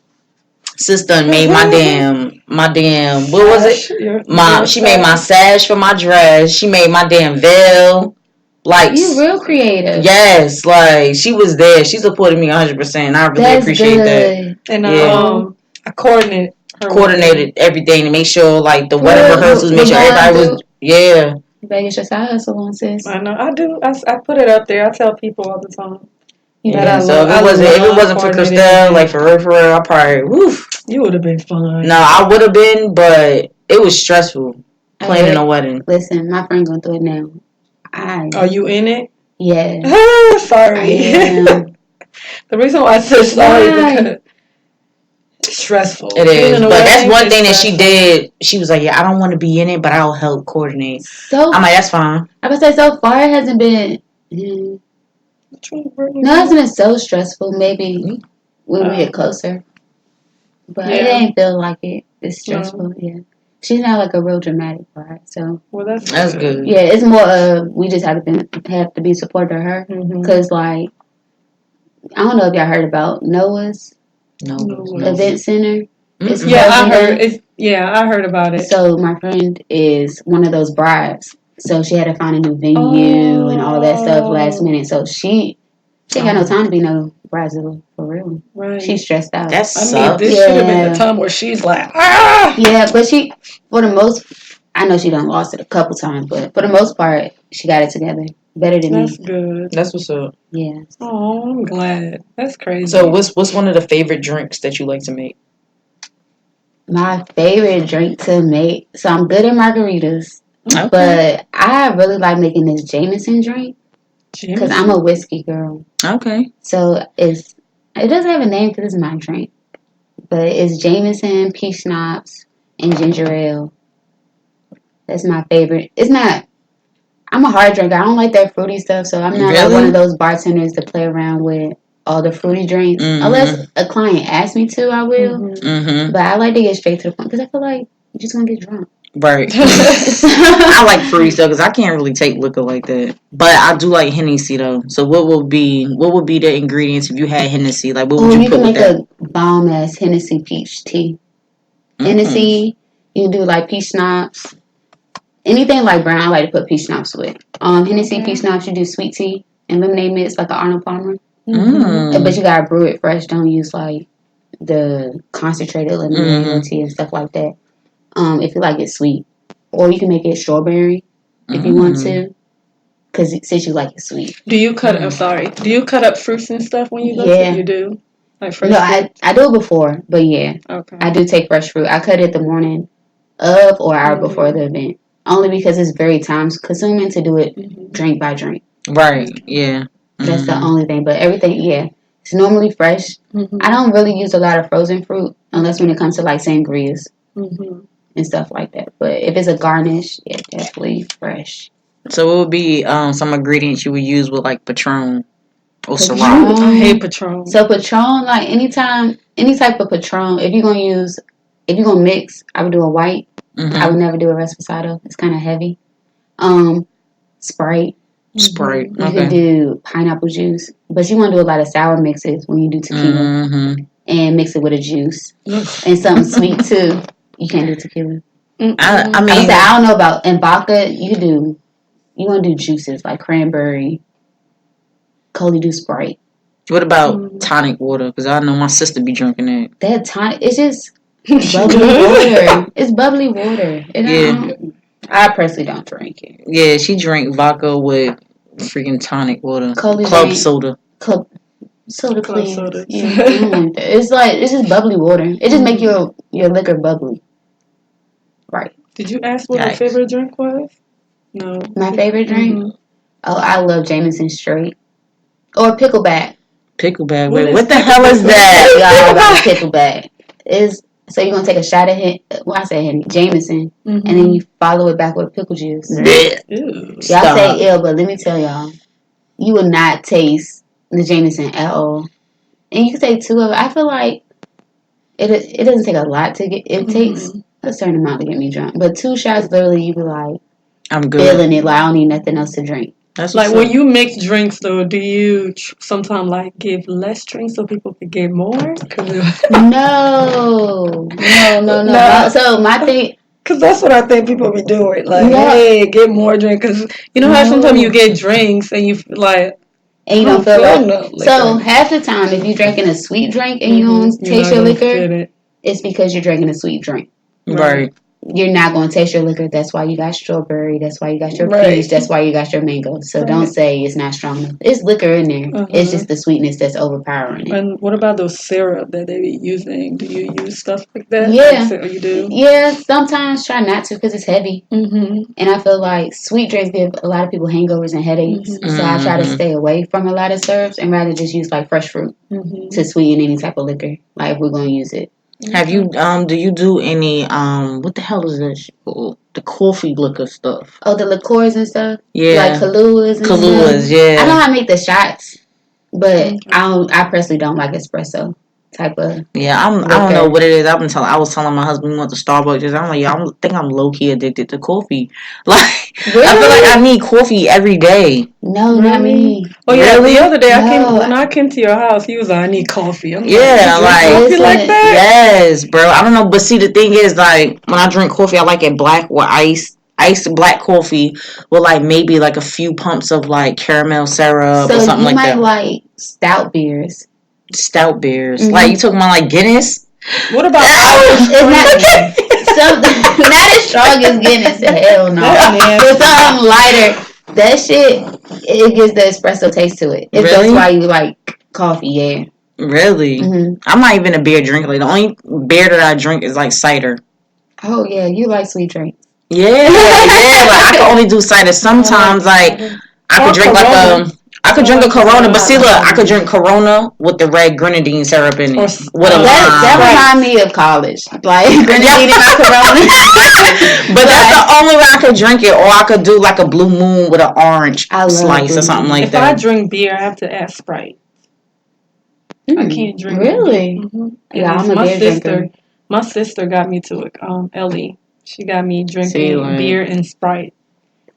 Sister made my damn what was it? She made my sash for my dress. She made my damn veil. Like, you real creative. Yes, like she was there. She supported me 100%. And I really appreciate that. And I coordinated everything to make sure like the wedding rehearsals, make sure everybody was You better get your side hustle on, sis. I know. I do. I put it up there. I tell people all the time. Yeah, so if it wasn't for Christelle, like for real, I probably you would have been fine. No, I would have been, but it was stressful planning a wedding. Listen, my friend going through it now. Are you in it? Yeah. Sorry. The reason why I said sorry is because it's stressful. It is, but that's one thing that she did. She was like, "Yeah, I don't want to be in it, but I'll help coordinate." So I'm like, "That's fine." I would say so far it hasn't been. No, it hasn't been so stressful. Maybe when we get closer, but it ain't feel like it. It's stressful. Yeah. She's not like a real dramatic bride, so that's good. Yeah, it's more of we just have to be supportive of her because like I don't know if y'all heard about Noah's event center. I heard. I heard about it. So my friend is one of those brides, so she had to find a new venue and all that stuff last minute. So she ain't got no time to be no bridezilla for real. Right. She's stressed out. That sucks. This should have been the time where she's like, ah. Yeah, but she, for the most, I know she done lost it a couple times, but for the most part, she got it together better than me. That's good. That's what's up. Yeah. Oh, I'm glad. That's crazy. So, what's one of the favorite drinks that you like to make? My favorite drink to make. So I'm good at margaritas. Okay. But I really like making this Jameson drink because I'm a whiskey girl. Okay. So it doesn't have a name because it's my drink, but it's Jameson, peach schnapps, and ginger ale. That's my favorite. It's not. I'm a hard drinker. I don't like that fruity stuff, so I'm not like one of those bartenders to play around with all the fruity drinks. Mm-hmm. Unless a client asks me to, I will. Mm-hmm. But I like to get straight to the point because I feel like you're just gonna get drunk. Right. I like fruity stuff because I can't really take liquor like that. But I do like Hennessy though. So what would be the ingredients if you had Hennessy? Like what would you put with that? You can make a bomb ass Hennessy peach tea. Mm-hmm. Hennessy, you can do like peach schnapps. Anything like brown, I like to put peach schnapps with. Hennessy, peach schnapps, you do sweet tea and lemonade mix like an Arnold Palmer. Mm-hmm. But you gotta brew it fresh. Don't use like the concentrated lemonade or tea and stuff like that. If you like it sweet, or you can make it strawberry if you want to, because since you like it sweet. Do you cut? I'm sorry. Do you cut up fruits and stuff when you go? Yeah, you do. Like fresh fruit? I do it before, but yeah, okay. I do take fresh fruit. I cut it the morning of or hour before the event, only because it's very time consuming to do it drink by drink. Right. Yeah. That's the only thing. But everything, yeah, it's normally fresh. I don't really use a lot of frozen fruit unless when it comes to like sangrias. And stuff like that. But if it's a garnish, yeah, definitely fresh. So what would be some ingredients you would use with like Patron or Syrah? I hate Patron. So Patron, like any type of Patron, if you're gonna mix, I would do a white. I would never do a Reposado. It's kind of heavy. Sprite. Sprite. You could do pineapple juice, but you want to do a lot of sour mixes when you do tequila, and mix it with a juice and something sweet too. You can't do tequila. I mean, I don't know about and vodka. You want to do juices like cranberry. Cola do Sprite. What about tonic water? Because I know my sister be drinking that. That tonic, it's just bubbly water. It's bubbly water. I personally don't drink it. Yeah, she drank vodka with freaking tonic water. Club soda. Soda, please. Soda. Yeah, it's just bubbly water. It just make your liquor bubbly. Right. Did you ask what your favorite drink was? No. My favorite drink? Oh, I love Jameson straight. Or pickleback. Pickleback? Wait, what the hell is that? Y'all about pickleback. So you're going to take a shot of Jameson, and then you follow it back with pickle juice. Y'all say ill, but let me tell y'all, you will not taste the Jameson at all. And you can take 2 of it. I feel like it doesn't take a lot to get, it takes a certain amount to get me drunk. But 2 shots, literally, you be like, I'm good. Feeling it, like I don't need nothing else to drink. That's like when you mix drinks, though, do you sometimes like give less drinks so people can get more? No. So my thing, because that's what I think people be doing. Like, hey, get more drink. Because you know how sometimes you get drinks and you like. And you don't feel like so half the time, if you're drinking a sweet drink and you don't taste your liquor, it's because you're drinking a sweet drink. Right. You're not going to taste your liquor. That's why you got strawberry. That's why you got your peach. That's why you got your mango. So don't say it's not strong enough. It's liquor in there. It's just the sweetness that's overpowering it. And what about those syrup that they be using? Do you use stuff like that? Yeah. Like, you do? Yeah, sometimes try not to because it's heavy. And I feel like sweet drinks give a lot of people hangovers and headaches. So I try to stay away from a lot of syrups and rather just use like fresh fruit to sweeten any type of liquor. Like if we're going to use it. Have you do you do any what the hell is this? The coffee liquor stuff. Oh, the liqueurs and stuff? Yeah. Like Kahluas and stuff? Yeah. I know how to make the shots, but I personally don't like espresso type of. Yeah, I don't know what it is. I was telling my husband we went to Starbucks. I'm like, I think I'm low key addicted to coffee. Like, really? I feel like I need coffee every day. No, not me. Oh yeah, really? The other day when I came to your house, he was like, I need coffee. I'm coffee like that? Yes, bro. I don't know, but see, the thing is, like, when I drink coffee, I like it black with iced black coffee with like maybe like a few pumps of like caramel syrup or something like that. So you might like stout beers. Stout beers. Like, you talking about like Guinness? What about not as strong as Guinness? Hell no. But something lighter. That shit, it gives the espresso taste to it. That's why you like coffee, yeah. Really? I'm not even a beer drinker. Like, the only beer that I drink is like cider. Oh yeah, you like sweet drinks. Yeah. Like I can only do cider. Sometimes, like I could drink I could drink a Corona, but see, look, I could drink Corona with the red grenadine syrup in it with a lime. That reminds me of college, like grenadine in my Corona. But that's the only way I could drink it, or I could do like a Blue Moon with an orange slice or something like that. If I drink beer, I have to add Sprite. I can't drink. Really? Yeah, I'm a beer drinker. My sister got me to it. Ellie, she got me drinking beer and Sprite.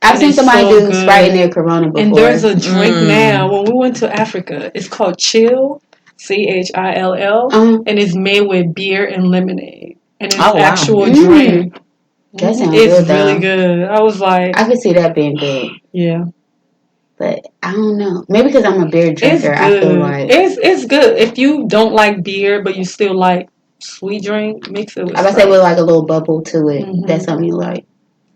I've seen somebody do Sprite in their Corona before. And there's a drink now. When we went to Africa, it's called Chill, CHILL, and it's made with beer and lemonade, and it's actual drink. That sounds good. It's really good. I was like, I could see that being good. Yeah. But I don't know. Maybe because I'm a beer drinker, I feel like it's good. If you don't like beer but you still like sweet drink, mix it with I would say with like a little bubble to it. That's something you like.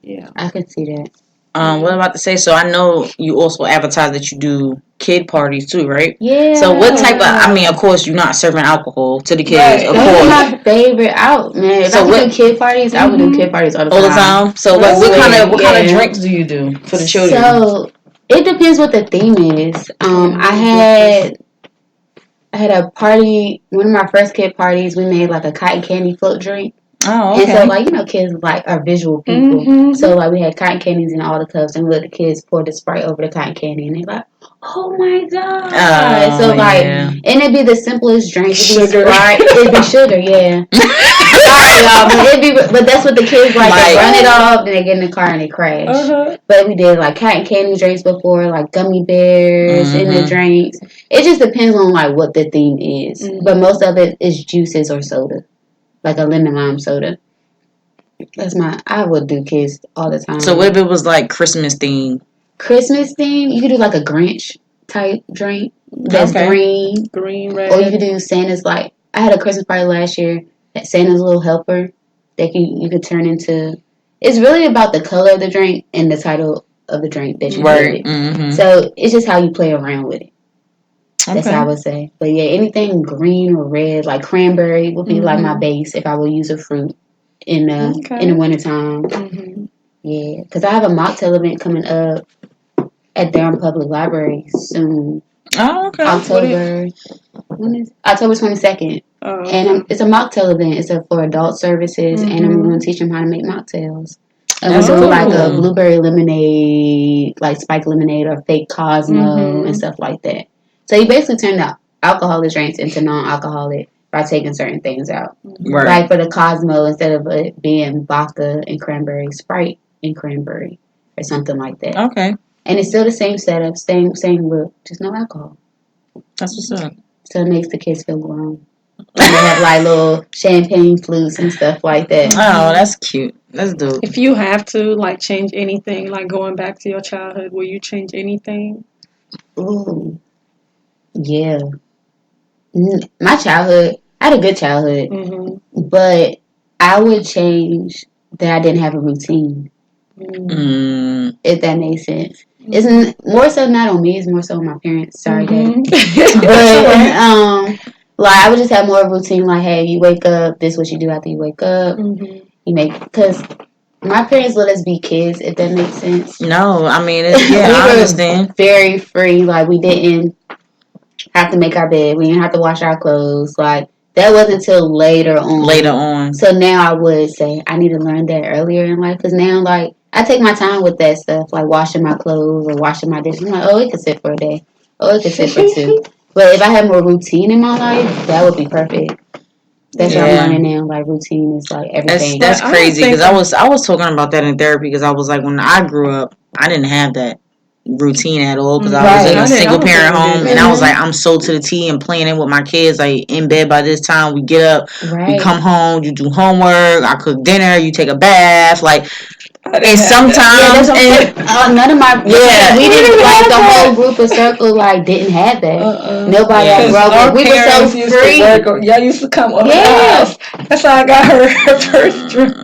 Yeah. I could see that. What I'm about to say, so I know you also advertise that you do kid parties too, right? Yeah. So what type of, I mean, of course, you're not serving alcohol to the kids, of course. That's my favorite out, man. If I would do kid parties, I would do kid parties all the time. All the time? So like, what kind of drinks do you do for the children? So it depends what the theme is. I had a party, one of my first kid parties, we made like a cotton candy float drink. Oh, okay. And so, like, you know, kids, like, are visual people. So, like, we had cotton candies in all the cups, and we let the kids pour the Sprite over the cotton candy, and they're like, oh, my God. So, like, and it'd be the simplest drink. It'd be Sprite. It'd be sugar, yeah. Sorry, y'all, but that's what the kids like. They run it off, then they get in the car, and they crash. But we did, like, cotton candy drinks before, like, gummy bears in the drinks. It just depends on, like, what the theme is. But most of it is juices or soda. Like a lemon lime soda. I would do kids all the time. So what if it was like Christmas theme? Christmas theme? You could do like a Grinch type drink. That's green. Green, red. Or you could do Santa's like, I had a Christmas party last year. Santa's little helper that you could turn into. It's really about the color of the drink and the title of the drink that you give it. So it's just how you play around with it. That's how I would say. But yeah, anything green or red, like cranberry, would be like my base if I would use a fruit in the wintertime. Yeah, because I have a mocktail event coming up at Durham Public Library soon. Oh, okay. October 22nd. Oh, and it's a mocktail event. It's for adult services, and I'm going to teach them how to make mocktails. And we do like a blueberry lemonade, like spiked lemonade or fake Cosmo and stuff like that. So you basically turn the alcoholic drinks into non-alcoholic by taking certain things out. Right. Like for the Cosmo, instead of it being vodka and cranberry, Sprite and cranberry or something like that. Okay. And it's still the same setup, same look, just no alcohol. That's what's up. So it makes the kids feel grown. And they have like little champagne flutes and stuff like that. Oh, that's cute. That's dope. If you have to like change anything, like going back to your childhood, will you change anything? Ooh. Yeah. My childhood, I had a good childhood, but I would change that I didn't have a routine. If that makes sense. It's more so not on me, it's more so on my parents. Sorry, Daddy. But, like, I would just have more of a routine, like, hey, you wake up, this is what you do after you wake up. You make, because my parents let us be kids, if that makes sense. No, I mean, we I understand. Very free, like, we didn't have to make our bed. We didn't have to wash our clothes. Like, that wasn't until later on. So now I would say I need to learn that earlier in life. Because now, like, I take my time with that stuff. Like, washing my clothes or washing my dishes. I'm like, oh, it could sit for a day. Oh, it could sit for 2. But if I had more routine in my life, that would be perfect. That's what I'm learning now. Like, routine is, like, everything. That's crazy. Because I was talking about that in therapy. Because I was like, when I grew up, I didn't have that routine at all because I was in a single parent home and I was like, I'm so to the T and playing it with my kids, like in bed by this time, we get up, we come home, you do homework, I cook dinner, you take a bath, like, and sometimes none of my we didn't like the whole group of circle like didn't have that. Nobody had broke. We were so free. Y'all used to come over the house. That's how I got her first drink.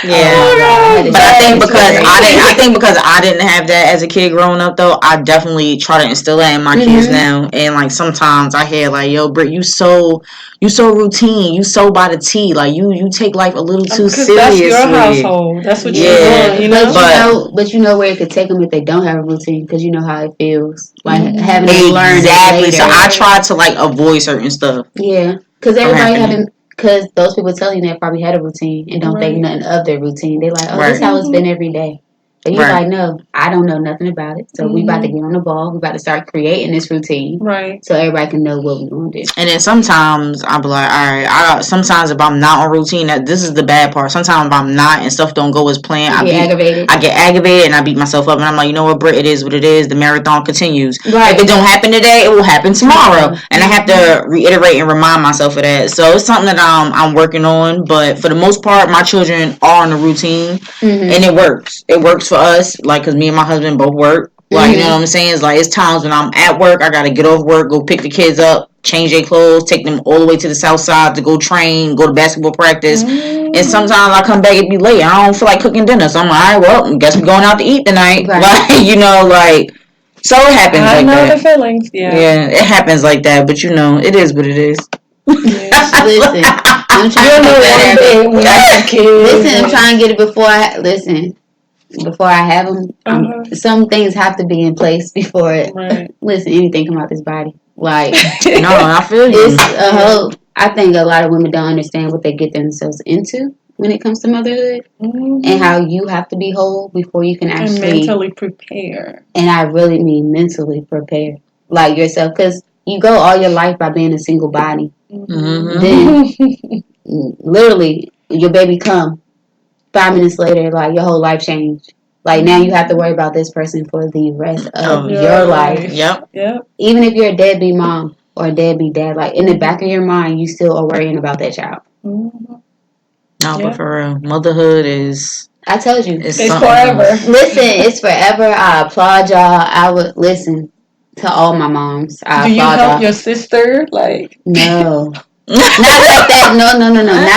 Yeah, but I think because I didn't have that as a kid growing up though, I definitely try to instill that in my kids now. And like sometimes I hear like, "Yo, Britt, you so routine, you so by the T, like you take life a little too seriously." That's your household. That's what you're doing, you know. But you know where it could take them if they don't have a routine, because you know how it feels like having to learn exactly. So I try to like avoid certain stuff. Yeah, because everybody having. Because those people telling you they probably had a routine and don't think nothing of their routine. They're like, oh, this is how it's been every day. But you're like, no, I don't know nothing about it. So we about to get on the ball. We about to start creating this routine. Right. So everybody can know what we're going to do. And then sometimes I'll be like, all right, sometimes if I'm not on routine, this is the bad part. Sometimes if I'm not and stuff don't go as planned, I get aggravated and I beat myself up. And I'm like, you know what, Britt, it is what it is. The marathon continues. Right. If it don't happen today, it will happen tomorrow. And I have to reiterate and remind myself of that. So it's something that I'm working on. But for the most part, my children are on a routine. And it works. It works for us, like, because me and my husband both work. Like, you know what I'm saying? It's like, it's times when I'm at work, I got to get off work, go pick the kids up, change their clothes, take them all the way to the south side to go train, go to basketball practice. And sometimes I come back and be late. I don't feel like cooking dinner. So I'm like, all right, well, I guess we're going out to eat tonight. Right. Like, you know, like, so it happens like that. I know the feelings, yeah, it happens like that. But, you know, it is what it is. Listen, I'm trying to get it. Listen, I'm trying to get it before I have them. Some things have to be in place before it. Right. Listen, anything come out this body. Like, no, I feel you. It's a whole. I think a lot of women don't understand what they get themselves into when it comes to motherhood, and how you have to be whole before you can actually and mentally prepare. And I really mean mentally prepare, like yourself, because you go all your life by being a single body. Then, literally, your baby come. 5 minutes later, like, your whole life changed. Like, now you have to worry about this person for the rest of your life. Yep. Even if you're a deadbeat mom or a deadbeat dad, like, in the back of your mind, you still are worrying about that child. No, but for real, motherhood is... I told you. It's forever. Listen, it's forever. I applaud y'all. I would listen to all my moms. Do you help your sister? Like... No. Not like that. No. Not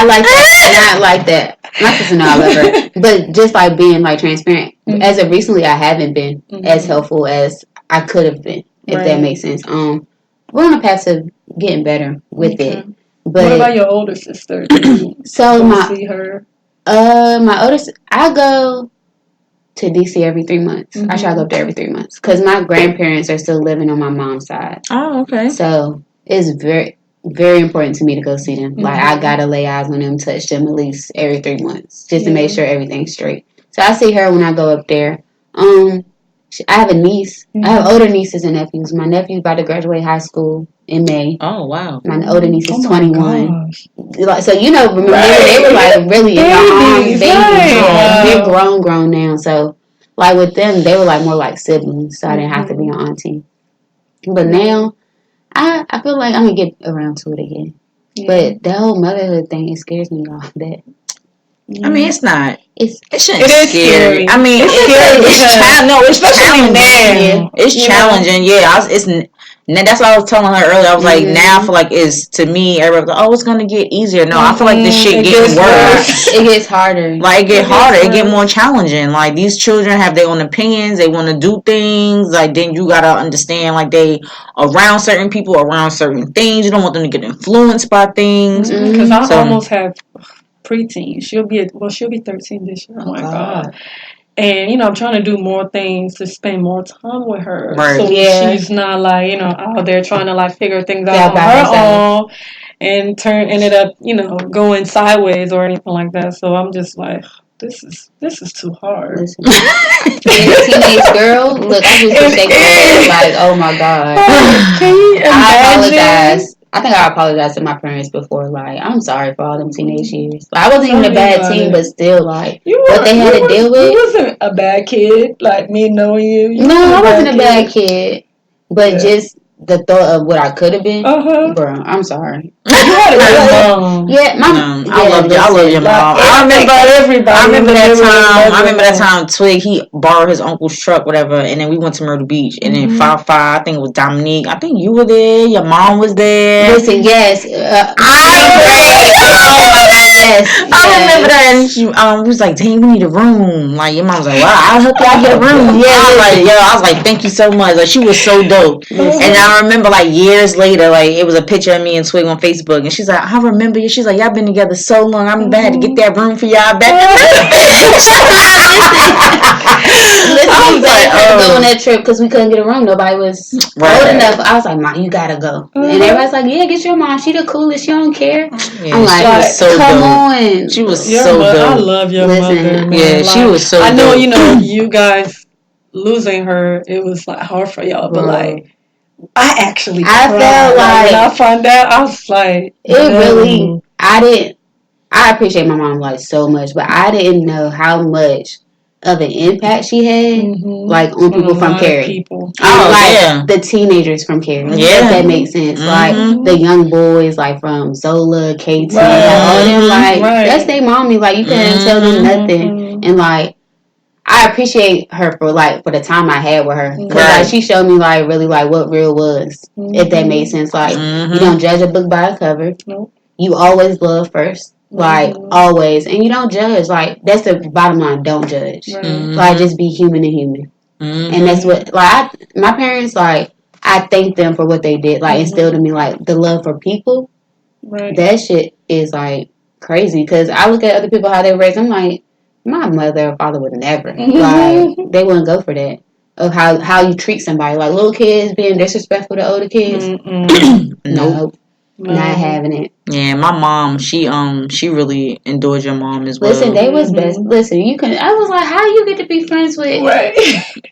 like that. Not like that. My sister know I love her. But just like being like transparent. As of recently, I haven't been as helpful as I could have been, if that makes sense. We're on a path to getting better with it. But what about your older sister? So see her? My oldest, I go to DC every 3 months. I try to go up there every 3 months because my grandparents are still living on my mom's side. Oh, okay. So it's very, very important to me to go see them. Like, I gotta lay eyes on them, touch them at least every 3 months just to make sure everything's straight. So I see her when I go up there. I have a niece. I have older nieces and nephews. My nephew's about to graduate high school in May. Oh, wow. My older niece is 21. Like, so, you know, remember they were like really in my arms, babies. They're grown now. So, like, with them, they were like more like siblings. So I didn't have to be an auntie. But now, I feel like I'm going to get around to it again. Yeah. But the whole motherhood thing, it scares me off that. I mean, it's not. It is scary. I mean, it's challenging. Now. It's challenging. Yeah, that's what I was telling her earlier. I was like, now I feel like to me, everybody's like, oh, it's gonna get easier. No, I feel like this shit getting worse. It gets harder. Like, it get harder. It get more challenging. Like, these children have their own opinions. They want to do things. Like, then you gotta understand, like, they around certain people, around certain things. You don't want them to get influenced by things. Because I almost have preteen. She'll be 13 this year. Oh my God. And, you know, I'm trying to do more things to spend more time with her. Right. So she's not like, you know, out there trying to like figure things out on her own and ended up, you know, going sideways or anything like that. So I'm just like, this is too hard. Being a teenage girl, look, I just shake my head like, oh my God. Can you imagine? I apologize. I think I apologized to my parents before. Like, I'm sorry for all them teenage years. Like, I wasn't even a bad teen, but still, like, what they had to deal with. You wasn't a bad kid, like me knowing you. No, I wasn't a bad kid. But just the thought of what I could have been, bro, I'm sorry. You had a good mom. Yeah, I love your mom. I remember that time Twig, he borrowed his uncle's truck, whatever, and then we went to Myrtle Beach, and then 5-5, I think it was Dominique. I think you were there. Your mom was there. Listen, yes. I remember that, and she was like, "Dang, we need a room." Like your mom was like, "Well, I'll help y'all get a room." Yeah, I was like, "Thank you so much." Like she was so dope. And I remember like years later, like it was a picture of me and Twig on Facebook, and she's like, "I remember you." She's like, "Y'all been together so long. I'm glad to get that room for y'all back." Listen, we begged her to go on that trip because we couldn't get a room. Nobody was old enough. I was like, "Mom, you gotta go." And everybody's like, "Yeah, get your mom. She the coolest. She don't care." Yeah, I'm like, she was so "Come dope. on." She was Your so mother, dope. I love your mother. Man. Yeah, she was so I know, dope. you know, you guys losing her, it was like hard for y'all, but like I actually cried. felt like when I found out, I was like, it really. I appreciate my mom like so much, but I didn't know how much of an impact she had, like on people from Cary. The teenagers from Cary. If that makes sense. Like the young boys, like from Zola, KT, all them, like that's their mommy. Like you couldn't tell them nothing, and like I appreciate her for the time I had with her, because like she showed me like really like what real was. If that made sense. Like you don't judge a book by a cover. You always love first. Like always, and you don't judge. Like that's the bottom line. Don't judge. Like just be human to human, and that's what my parents like. I thank them for what they did. Like instilled in me like the love for people. That shit is like crazy because I look at other people how they were raised. I'm like, my mother or father would never. Like they wouldn't go for that. Of how you treat somebody, like little kids being disrespectful to older kids. Nope. Not having it. Yeah, my mom, she really endured your mom as well. Listen, they was best. Listen, you can. I was like, how you get to be friends with?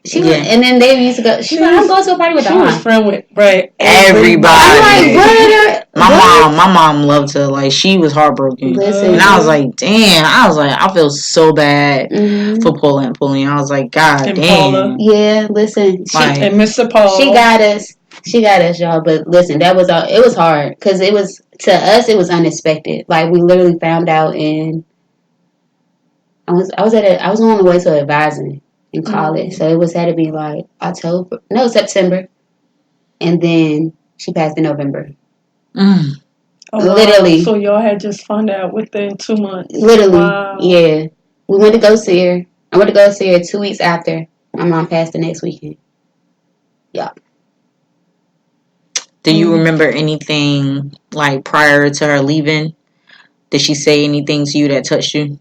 She was, and then they used to go. She was, I'm going to a party with She was friend with everybody. I'm like, what? My mom loved her. Like she was heartbroken. Listen, and I was like, damn. I was like, I feel so bad for Paula and Pauline. I was like, God and damn. Paula. Yeah, listen, and Mr. Paul. She got us. She got us, y'all. But listen, that was all. It was hard because it was to us. It was unexpected. Like we literally found out in. I was on the way to advising in college, so it had to be like September, and then she passed in November. Oh, literally. Wow. So y'all had just found out within 2 months. Literally, wow. Yeah. We went to go see her. I went to go see her 2 weeks after my mom passed the next weekend. Yeah. Do you remember anything like prior to her leaving? Did she say anything to you that touched you?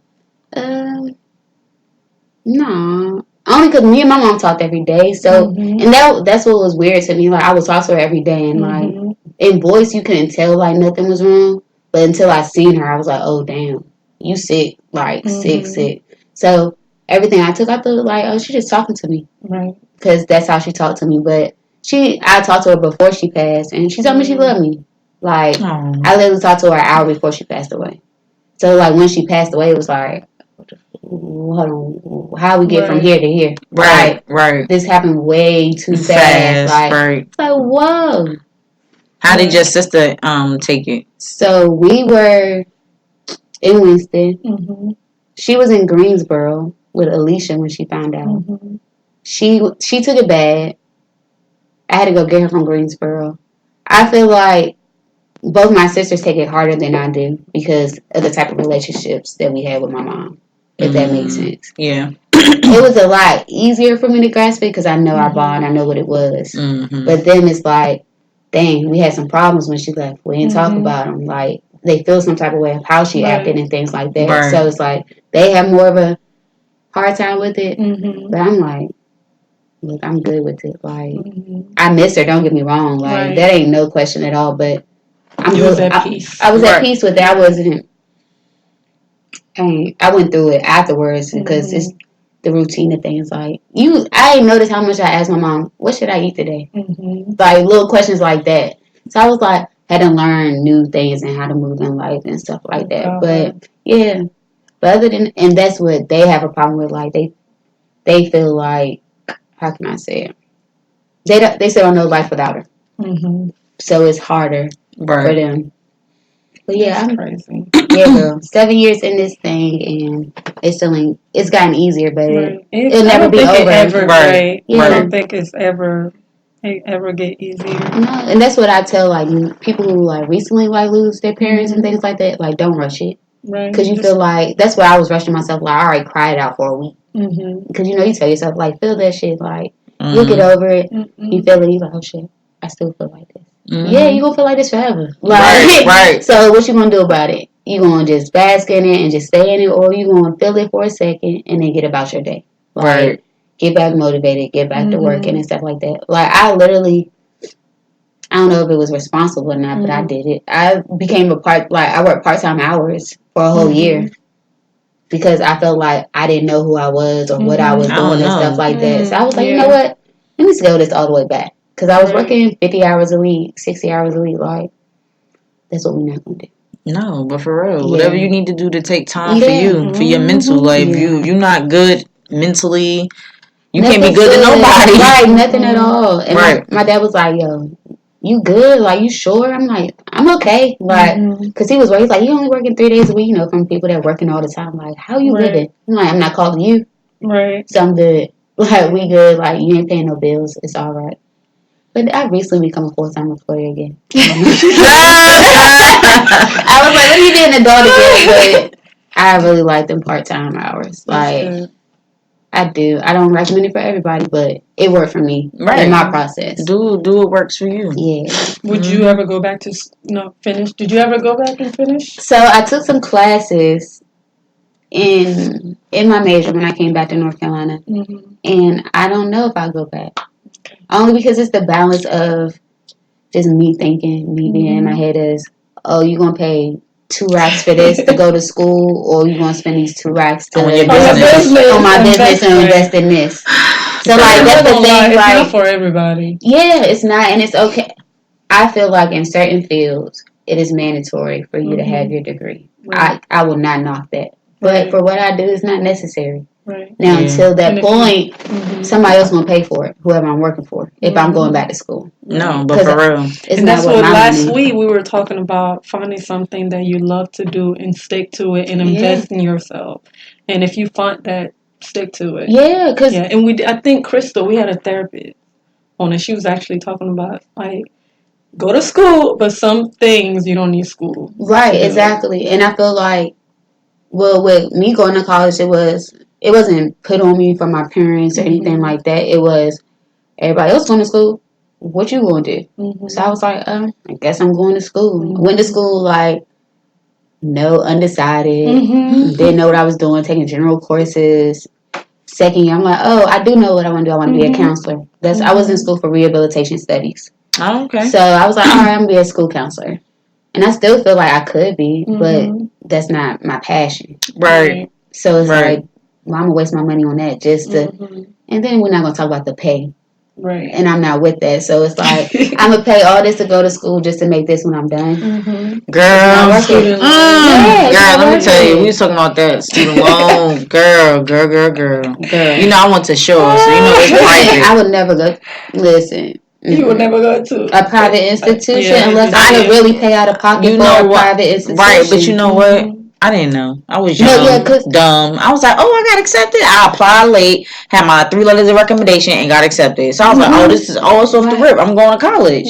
No. Only because me and my mom talked every day. So, and that's what was weird to me. Like, I would talk to her every day. And, like, in voice, you couldn't tell, like, nothing was wrong. But until I seen her, I was like, oh, damn. You sick. Like, sick. So, everything I took out the, like, oh, she just talking to me. Right. Because that's how she talked to me. But I talked to her before she passed. And she told me she loved me. Like, I literally talked to her an hour before she passed away. So, like, when she passed away, it was like, hold on, how we get from here to here? Right. This happened way too fast. Like, whoa. How did your sister take it? So we were in Winston. She was in Greensboro with Alicia when she found out. She took it bad. I had to go get her from Greensboro. I feel like both my sisters take it harder than I do because of the type of relationships that we had with my mom. If that makes sense. Yeah. It was a lot easier for me to grasp it because I know our bond. I know what it was. But then it's like, dang, we had some problems when she left. We didn't talk about them. Like, they feel some type of way of how she acted and things like that. So it's like, they have more of a hard time with it. But I'm like, look, I'm good with it. Like, I miss her, don't get me wrong. Like, that ain't no question at all. But I'm good. At peace. I was at peace with it. I wasn't. I went through it afterwards because it's the routine of things. Like I didn't notice how much I asked my mom, "What should I eat today?" Like little questions like that. So I was like, had to learn new things and how to move in life and stuff like that. But yeah, but other than and that's what they have a problem with. Like they feel like, how can I say it? They still don't know life without her. So it's harder for them. But yeah, I'm crazy. Yeah, girl. 7 years in this thing, and it's gotten easier, but it'll never be over. I don't think it ever get easier. No, and that's what I tell like people who like recently like lose their parents and things like that. Like, don't rush it. Right. Because you feel like, that's why I was rushing myself, like, I already cried out for a week. Because, you know, you tell yourself, like, feel that shit, like, you'll get over it. You feel it, you like, oh shit, I still feel like this. Yeah, you gonna feel like this forever. Like, right. So what you gonna do about it? You gonna just bask in it and just stay in it, or you gonna feel it for a second and then get about your day. Like, get back motivated, get back to working and stuff like that. Like, I literally, I don't know if it was responsible or not, but I did it. I became I worked part-time hours for a whole year because I felt like I didn't know who I was or what I was doing and stuff like that. So I was like, you know what? Let me scale this all the way back. Because I was working 50 hours a week, 60 hours a week. Like, that's what we're not going to do. No, but for real, whatever you need to do to take time for you, for your mental. Like, if you're not good mentally, you can't be good to nobody. Right, nothing at all. And my dad was like, yo, you good? Like, you sure? I'm like, I'm okay. Like, because he was like, you only working 3 days a week, you know, from people that working all the time. Like, how you living? I'm like, I'm not calling you. Right. So I'm good. Like, we good. Like, you ain't paying no bills. It's all right. But I recently become a full-time employee again. I was like, let me be an adult again. But I really like them part-time hours. Like, I do. I don't recommend it for everybody, but it worked for me in my process. Do what works for you. Yeah. Would you ever go back to finish? Did you ever go back and finish? So I took some classes in my major when I came back to North Carolina, and I don't know if I'll go back. Only because it's the balance of just me thinking, me being in my head is, oh, you're going to pay 2 racks for this to go to school, or you're going to spend these 2 racks to on my business and invest in this. So, like, that's the thing. It's like, not for everybody. Yeah, it's not, and it's okay. I feel like in certain fields, it is mandatory for you to have your degree. Right. I will not knock that. But for what I do, it's not necessary. Right. Now, until that point, somebody else going to pay for it, whoever I'm working for, if I'm going back to school. No, but for real. And that's what last week we were talking about, finding something that you love to do and stick to it and invest in yourself. And if you find that, stick to it. Yeah, because... Yeah, and I think Crystal, we had a therapist on it. She was actually talking about, like, go to school, but some things you don't need school. Right, exactly. And I feel like, well, with me going to college, it wasn't put on me from my parents or anything like that. It was everybody else going to school. What you going to do? So I was like, I guess I'm going to school. Went to school like, no, undecided. Didn't know what I was doing, taking general courses. Second year, I'm like, oh, I do know what I want to do. I want to be a counselor. I was in school for rehabilitation studies. Oh, okay. So I was like, all right, I'm going to be a school counselor. And I still feel like I could be, but that's not my passion. Right. So it's like, well, I'm going to waste my money on that just to... And then we're not going to talk about the pay. Right. And I'm not with that. So it's like, I'm going to pay all this to go to school just to make this when I'm done. Girl, let me tell you, we was talking about that student loan. Girl. You know, I went to Shore, so you know it's private. I would never go. Listen. You would never go to a private institution unless I could really pay out of pocket for a private institution. Right, but you know what? I didn't know. I was young, dumb. I was like, oh, I got accepted. I applied late, had my 3 letters of recommendation, and got accepted. So I was like, oh, this is also off the rip. I'm going to college.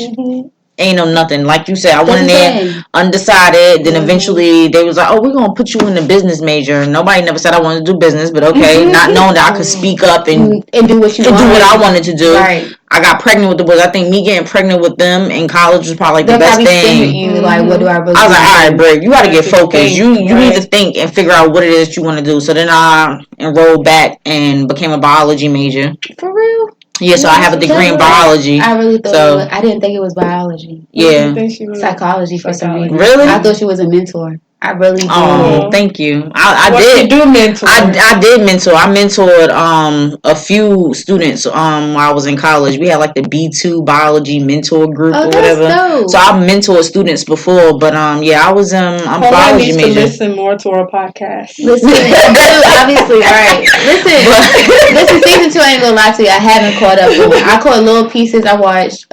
Ain't no nothing. Like you said, I went in there undecided. Then eventually they was like, oh, we're going to put you in the business major. Nobody never said I wanted to do business, but okay. Not knowing that I could speak up and do what you do what I wanted to do. Right. I got pregnant with the boys. I think me getting pregnant with them in college was probably like the best thing. You, like, what do I really I was like, all right, bro, you got to get focused. You need to think and figure out what it is you want to do. So then I enrolled back and became a biology major. For real? Yeah, so I have a degree in biology. I really thought I didn't think it was biology. Yeah. Psychology for some reason. Really? I thought she was a mentor. I really did. Oh, thank you. I did. You do mentor? I did mentor. I mentored a few students while I was in college. We had like the B2 biology mentor group or whatever. Dope. So I've mentored students before, but yeah, I was I'm biology major. To listen more to our podcast. Listen, obviously, right. Listen. Season 2, I ain't gonna lie to you. I haven't caught up. I caught little pieces. I watched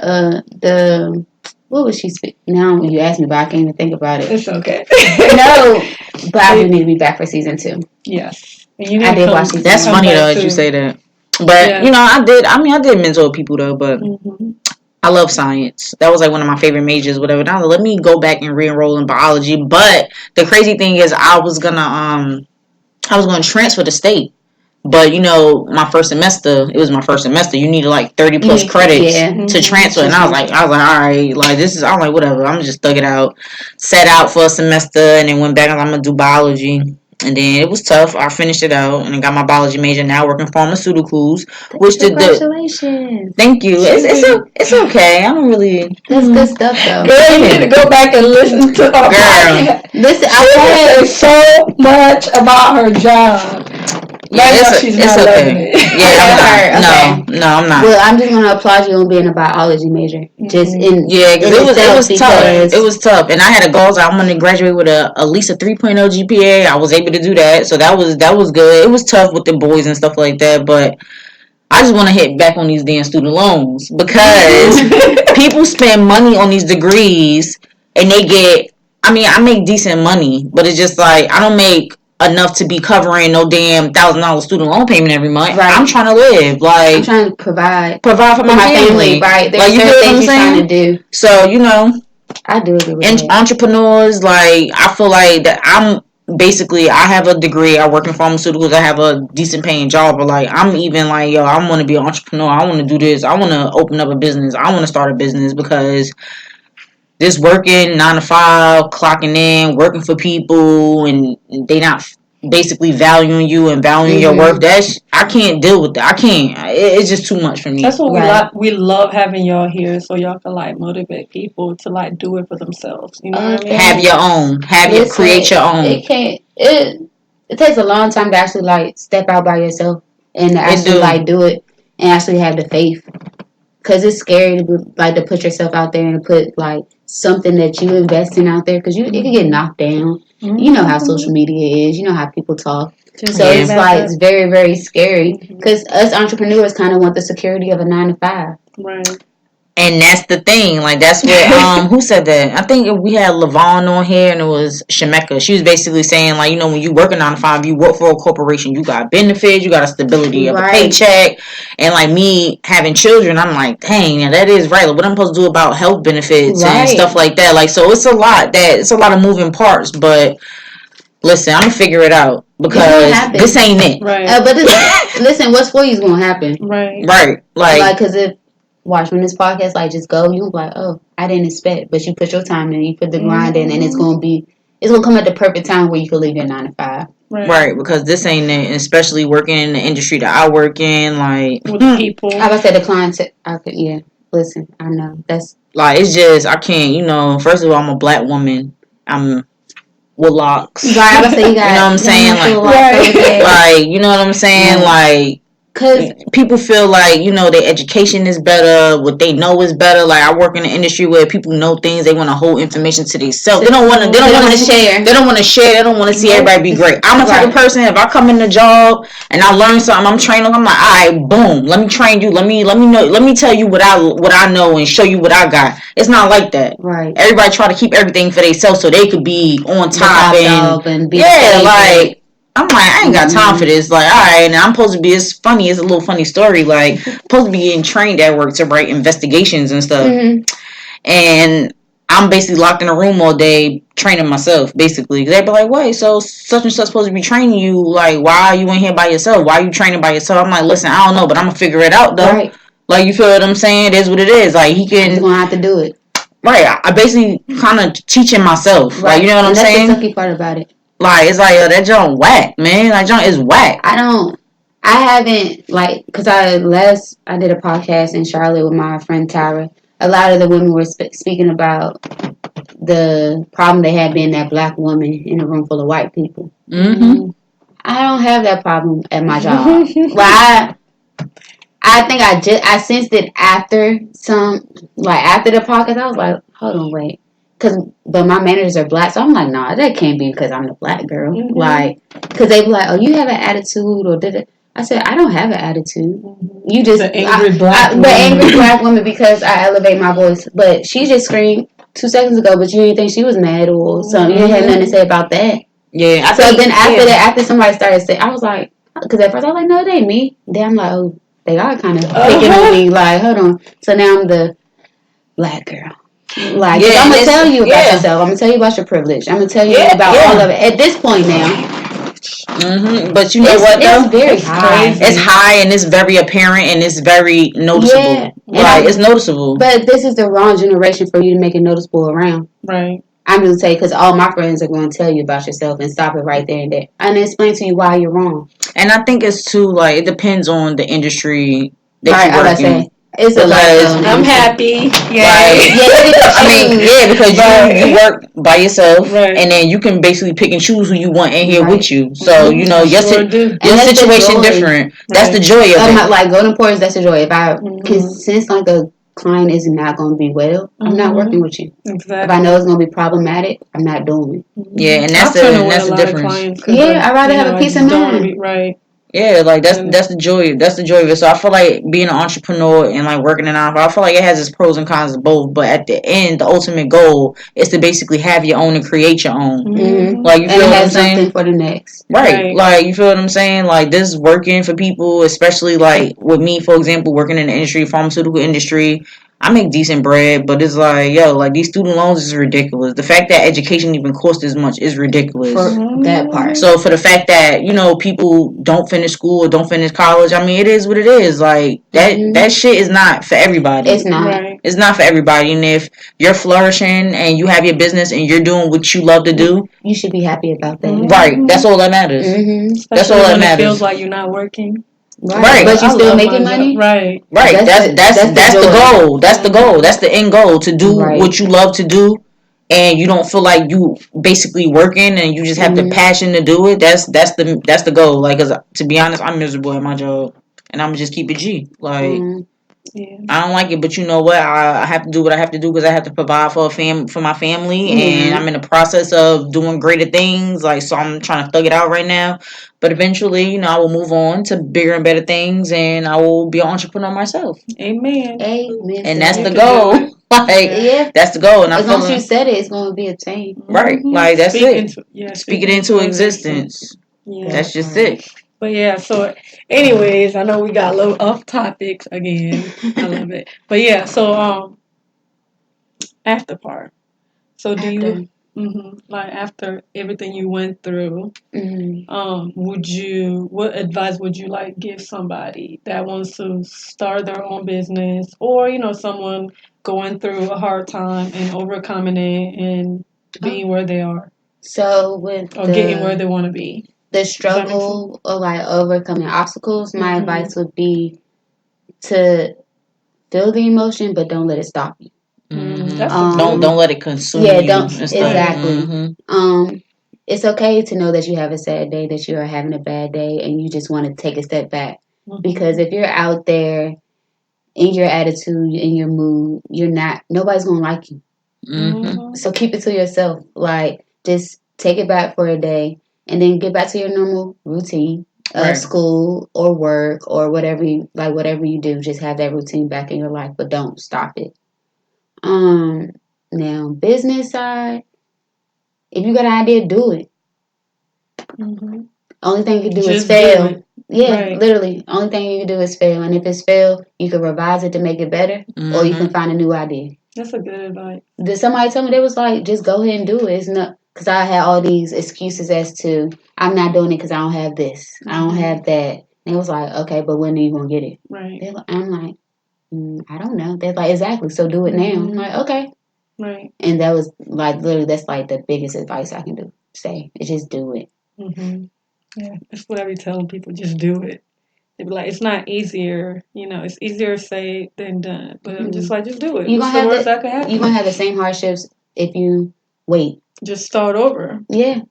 what was she speaking? Now you asked me, but I can't even think about it. It's okay. No, but I do need to be back for season 2. Yes. I did watch season 2. That's funny though that you say that. But you know, I did mentor people though, but I love science. That was like one of my favorite majors, whatever. Now let me go back and re-enroll in biology. But the crazy thing is, I was gonna transfer to state. But my first semester, it was my first semester. You needed like 30 plus credits to transfer, and I was like, all right, like this is. I'm like, whatever. I'm just thug it out, sat out for a semester, and then went back and I'm gonna do biology. And then it was tough. I finished it out and I got my biology major. Now working pharmaceuticals, Congratulations. Thank you. It's okay. I don't really. That's good stuff though. Girl, you need to go back and listen to our podcast. Listen, I heard so much about her job. Yeah, it's okay. No, I'm not. Well, I'm just gonna applaud you on being a biology major. Just because it was tough. It was tough, and I had a goal. So I'm gonna graduate with at least a 3.0 GPA. I was able to do that, so that was good. It was tough with the boys and stuff like that, but I just want to hit back on these damn student loans because people spend money on these degrees and they get. I mean, I make decent money, but it's just like I don't make enough to be covering no damn $1,000 student loan payment every month. Right. I'm trying to live. Like I'm trying to provide for my family. Right. There's like you know what I'm saying? Trying to do. So I do agree with that. Entrepreneurs, like I feel like that I have a degree. I work in pharmaceuticals. I have a decent paying job, but like I'm even like I want to be an entrepreneur. I want to do this. I want to open up a business. I want to start a business because. This working 9 to 5, clocking in, working for people, and they not basically valuing you and valuing your worth. I can't deal with that. I can't. It's just too much for me. That's what we love having y'all here, so y'all can like motivate people to like do it for themselves. You know what I mean? Have your own. Create your own. It takes a long time to actually like step out by yourself and actually like do it and actually have the faith. Because it's scary to put yourself out there and put like something that you invest in out there because it can get knocked down. Mm-hmm. You know how social media is. You know how people talk. So it's like it's very, very scary because us entrepreneurs kind of want the security of a 9 to 5. Right. And that's the thing. Like that's what who said that? I think we had Lavon on here and it was Shemeka. She was basically saying like when you work a 9 to 5, you work for a corporation, you got benefits, you got a stability of a paycheck, and like me having children, I'm like, dang, yeah, that is right. Like, what I'm supposed to do about health benefits and stuff like that. Like so, it's a lot of moving parts, but. Listen, I'm gonna figure it out because this ain't it. Right. But listen, what's for you is gonna happen. Right. Right. Like, because if when this podcast like just go, you'll be like, oh, I didn't expect, but you put your time in, you put the grind in, and it's gonna come at the perfect time where you can leave your 9 to 5. Right, because this ain't it, especially working in the industry that I work in, like with people. I would say the clients. Listen, I know that's like it's just I can't. First of all, I'm a black woman. I'm with locks. Right, I would say you got. You know what I'm saying? Like, you know what I'm saying? Like. Cause people feel like their education is better, what they know is better. Like I work in an industry where people know things, they want to hold information to themselves. They don't want to share. They don't want to share. They don't want to see everybody be great. I'm the type of person. If I come in the job and I learn something, I'm training. I'm like, all right, boom. Let me train you. Let me know. Let me tell you what I know and show you what I got. It's not like that. Right. Everybody try to keep everything for themselves so they could be on top and be like. I'm like, I ain't got time for this. Like, all right, and I'm supposed to be it's a little funny story. Like, supposed to be getting trained at work to write investigations and stuff. Mm-hmm. And I'm basically locked in a room all day training myself, basically. They'd be like, wait, so such and such supposed to be training you. Like, why are you in here by yourself? Why are you training by yourself? I'm like, listen, I don't know, but I'm going to figure it out, though. Right. Like, you feel what I'm saying? It is what it is. Like, he's going to have to do it. Right. I basically kind of teaching myself. Right. Like, you know what I'm saying? That's the sucky part about it. Like, it's like, that joint whack, man. That joint is whack. I haven't, like, because I did a podcast in Charlotte with my friend Tyra. A lot of the women were speaking about the problem they had being that black woman in a room full of white people. Mm-hmm. I don't have that problem at my job. Well, I think I sensed it after the podcast. I was like, hold on, wait. But my managers are black, so I'm like, nah, that can't be because I'm the black girl. Mm-hmm. Like, because they be like, oh, you have an attitude, or did it? I said, I don't have an attitude. Mm-hmm. You just the angry black woman. The angry black woman because I elevate my voice. But she just screamed 2 seconds ago, but you didn't think she was mad or something. You didn't have nothing to say about that. Yeah. After somebody started saying, I was like, because at first I was like, no, it ain't me. Then I'm like, oh, they are kind of picking on me. Like, hold on. So now I'm the black girl. Like, I'm gonna tell you about yourself. I'm gonna tell you about your privilege. I'm gonna tell you about all of it. At this point now, but you know what though? It's very high. It's high and it's very apparent and it's very noticeable. Yeah, like it's noticeable. But this is the wrong generation for you to make it noticeable around. Right. I'm going to say, because all my friends are going to tell you about yourself and stop it right there and there. And explain to you why you're wrong. And I think it's too, like, it depends on the industry that you work in. It's a lot. I'm happy. Because you work by yourself, and then you can basically pick and choose who you want in here with you. So you know your situation different. That's the joy of it. Like golden POURS, that's the joy. Because since like the client is not going to be well, I'm not working with you. Exactly. If I know it's going to be problematic, I'm not doing it. Yeah, and that's the difference. I'd rather have a peace of mind. Right. Yeah, like that's the joy. That's the joy of it. So I feel like being an entrepreneur and like working in I feel like it has its pros and cons of both. But at the end, the ultimate goal is to basically have your own and create your own. Mm-hmm. Like you feel what I'm saying? For the next, right? Like you feel what I'm saying? Like this is working for people, especially like with me, for example, working in the industry, pharmaceutical industry. I make decent bread, but it's like, yo, like these student loans is ridiculous. The fact that education even costs as much is ridiculous. For that part. So for the fact that, you know, people don't finish school or don't finish college, I mean, it is what it is. Like that shit is not for everybody. It's not. Right. It's not for everybody. And if you're flourishing and you have your business and you're doing what you love to do, you should be happy about that. Right. That's all that matters. That's all that matters. It feels like you're not working. Right. But you still making money? Right. Right. That's the goal. That's the goal. That's the end goal, to do what you love to do, and you don't feel like you basically working and you just have the passion to do it. That's the goal. Like, 'cause to be honest, I'm miserable at my job, and I'm just keep it G. Like, I don't like it, but you know what? I have to do what I have to do because I have to provide for my family, and I'm in the process of doing greater things. Like, so I'm trying to thug it out right now. But eventually, you know, I will move on to bigger and better things, and I will be an entrepreneur myself. Amen. And that's the goal. Like, that's the goal. And as long as you said it, it's going to be attained. Right. Like, that's Speak it into existence. Yeah. That's just it. But yeah, so anyways, I know we got a little off topics again. I love it. But yeah, so after part. So do you like after everything you went through, what advice would you like give somebody that wants to start their own business, or you know, someone going through a hard time and overcoming it and being where they are? So getting where they want to be. The struggle of like overcoming obstacles, my advice would be to feel the emotion, but don't let it stop you. Don't let it consume you. Exactly. It's okay to know that you have a sad day, that you are having a bad day, and you just want to take a step back. Because if you're out there in your attitude, in your mood, nobody's gonna like you. So keep it to yourself. Like, just take it back for a day. And then get back to your normal routine of school or work or whatever you do. Just have that routine back in your life, but don't stop it. Now, business side, if you got an idea, do it. Only thing you can do is fail. Yeah, literally. Only thing you can do is fail. And if it's failed, you can revise it to make it better, or you can find a new idea. That's a good advice. Did somebody tell me they was like, just go ahead and do it? It's not. Because I had all these excuses as to, I'm not doing it because I don't have this. I don't have that. And it was like, okay, but when are you going to get it? Right. I'm like, I don't know. They're like, exactly. So do it now. I'm like, okay. Right. And that was like, literally, that's like the biggest advice I can say. Is just do it. Yeah. That's what I be telling people. Just do it. They be like, it's not easier. You know, it's easier said than done. But I'm just like, just do it. You're going to have the same hardships if you wait. Just start over. Yeah.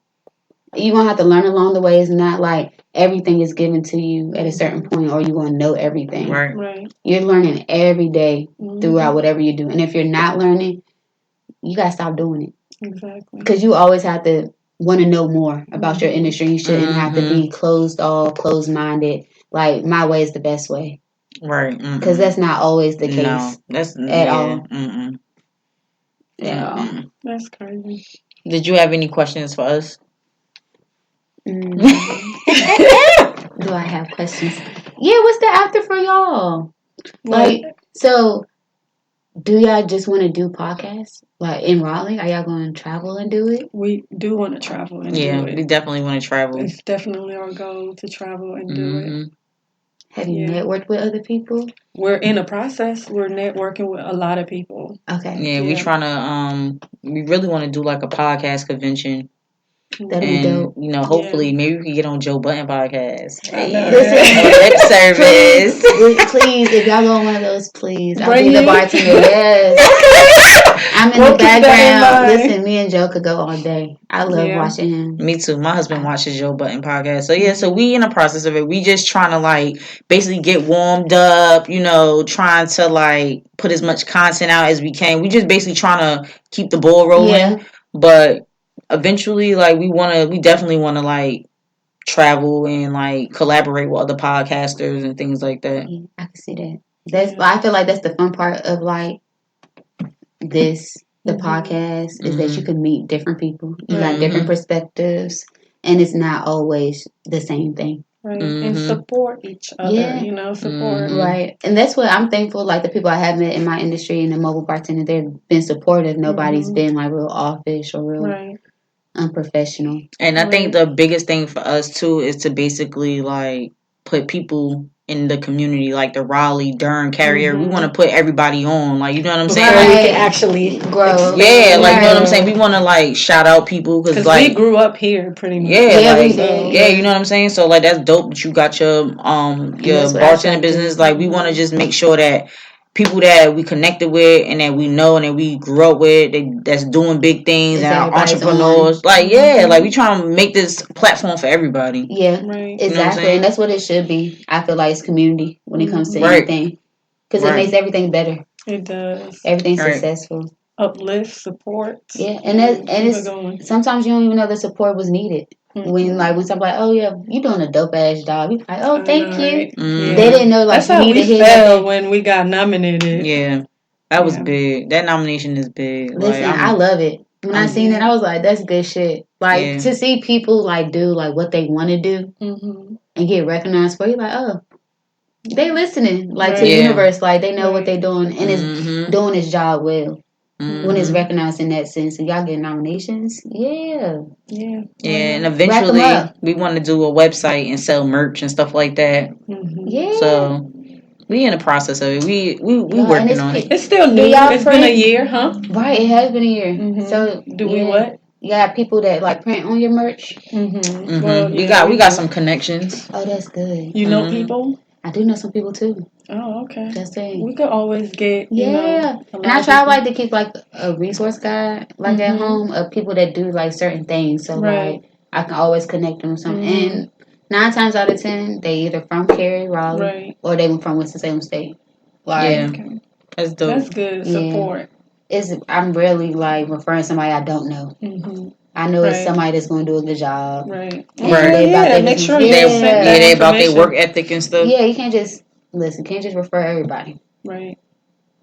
You're going to have to learn along the way. It's not like everything is given to you at a certain point or you're going to know everything. Right. You're learning every day throughout whatever you do. And if you're not learning, you got to stop doing it. Exactly. Because you always have to want to know more about your industry. You shouldn't have to be closed-minded. Like, my way is the best way. Right. Because that's not always the case. No, that's at all. Yeah. That's crazy. Did you have any questions for us? Do I have questions? Yeah, what's the after for y'all? Like, so do y'all just want to do podcasts like in Raleigh? Are y'all going to travel and do it? We do want to travel and do it. We definitely want to travel. It's definitely our goal to travel and do it. Have you networked with other people? We're in a process. We're networking with a lot of people. Okay. Yeah, we trying to we really want to do like a podcast convention. That'd be dope. You know, hopefully, maybe we can get on Joe Button podcast. Lip service. Please, if y'all go on one of those, please. I'll be the bartender. Yes. I'm in the background. Listen, me and Joe could go all day. I love watching him. Me too. My husband watches Joe Button podcast. So so we in the process of it. We just trying to like basically get warmed up, you know, trying to like put as much content out as we can. We just basically trying to keep the ball rolling. Yeah. But eventually, like we definitely want to like travel and like collaborate with other podcasters and things like that. Yeah, I can see that. I feel like that's the fun part of like the podcast is that you can meet different people. You got different perspectives, and it's not always the same thing. Right. And support each other, you know, support. Right. And that's what I'm thankful, like the people I have met in my industry in the mobile bartending, they've been supportive. Nobody's been like real offish or real unprofessional. And I think the biggest thing for us too is to basically like put people in the community, like the Raleigh, Durham, Carrier. We want to put everybody on, like, you know what I'm saying? Like, we can actually grow. Yeah, like, you know what I'm saying? We want to like shout out people because like we grew up here pretty much. Yeah, like, you know what I'm saying? So like that's dope that you got your bartending business. Like we want to just make sure that people that we connected with and that we know and that we grew up with, that's doing big things and are entrepreneurs. Like, like we trying to make this platform for everybody. Yeah, exactly. And that's what it should be. I feel like it's community when it comes to anything. Because it makes everything better. It does. Everything's successful. Uplift, support. Yeah, and it's sometimes you don't even know the support was needed. When somebody like, oh yeah, you doing a dope ass job, you like, oh thank you. They didn't know like that's how we felt when we got nominated. Yeah, that was big. That nomination is big. Listen, like, I love it. When I seen it, I was like, that's good shit. Like to see people like do like what they want to do and get recognized for, you like, oh, they listening like to the universe, like they know what they doing and it's doing its job well. When it's recognized in that sense, and y'all get nominations, and eventually we want to do a website and sell merch and stuff like that. So we in the process of it. We working on it. It's still new. It's been a year, huh? Right, it has been a year. So do we what? You got people that like print on your merch. Well, we got some connections. Oh, that's good. You know people. I do know some people too. Oh, okay. Just saying. We could always get, you know, and I try like to keep like a resource guide like at home of people that do like certain things. So like I can always connect them with something. And 9 times out of 10, they either from Cary, Raleigh, or they were from Winston-Salem State. Like, that's dope. That's good support. I'm really like referring to somebody I don't know. I know it's somebody that's going to do a good job. Right. Make sure they about their work ethic and stuff. Yeah, you can't just can't just refer everybody. Right.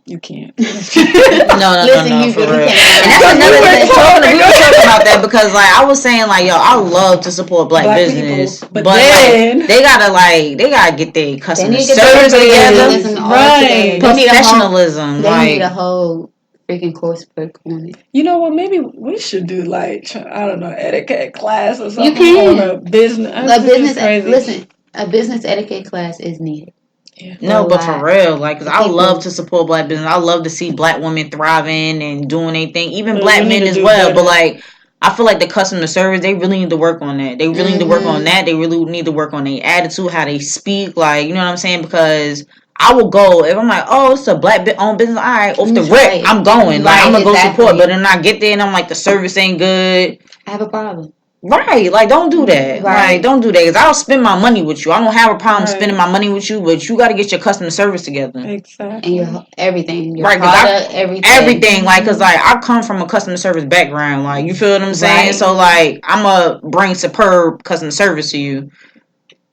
You can't. No, for real. And that's another thing. We were talking about that because, like, I was saying, like, yo, I love to support black business, people, but then like, they gotta get their customer service together, right? Professionalism. They need a whole freaking coursework on it. You know what? Maybe we should do like I don't know, etiquette class or something. You can on a business. Listen, a business etiquette class is needed. Yeah. No, but for real, like, cause I love to support black business. I love to see black women thriving and doing anything, even black men as well. Better. But like, I feel like the customer service, they really need to work on that. They really need to work on that. They really need to work on their attitude, how they speak, like, you know what I'm saying? Because I will go if I'm like, oh, it's a black owned business. All right, off the rip, I'm going. Like, I'm gonna go support. But then I get there and I'm like, the service ain't good. I have a problem. Right, like, don't do that. Right. Like, don't do that. Because I'll spend my money with you. I don't have a problem spending my money with you, but you got to get your customer service together. Exactly. And everything. Your product, everything. Like, because, like, I come from a customer service background. Like, you feel what I'm saying? So, like, I'm going to bring superb customer service to you.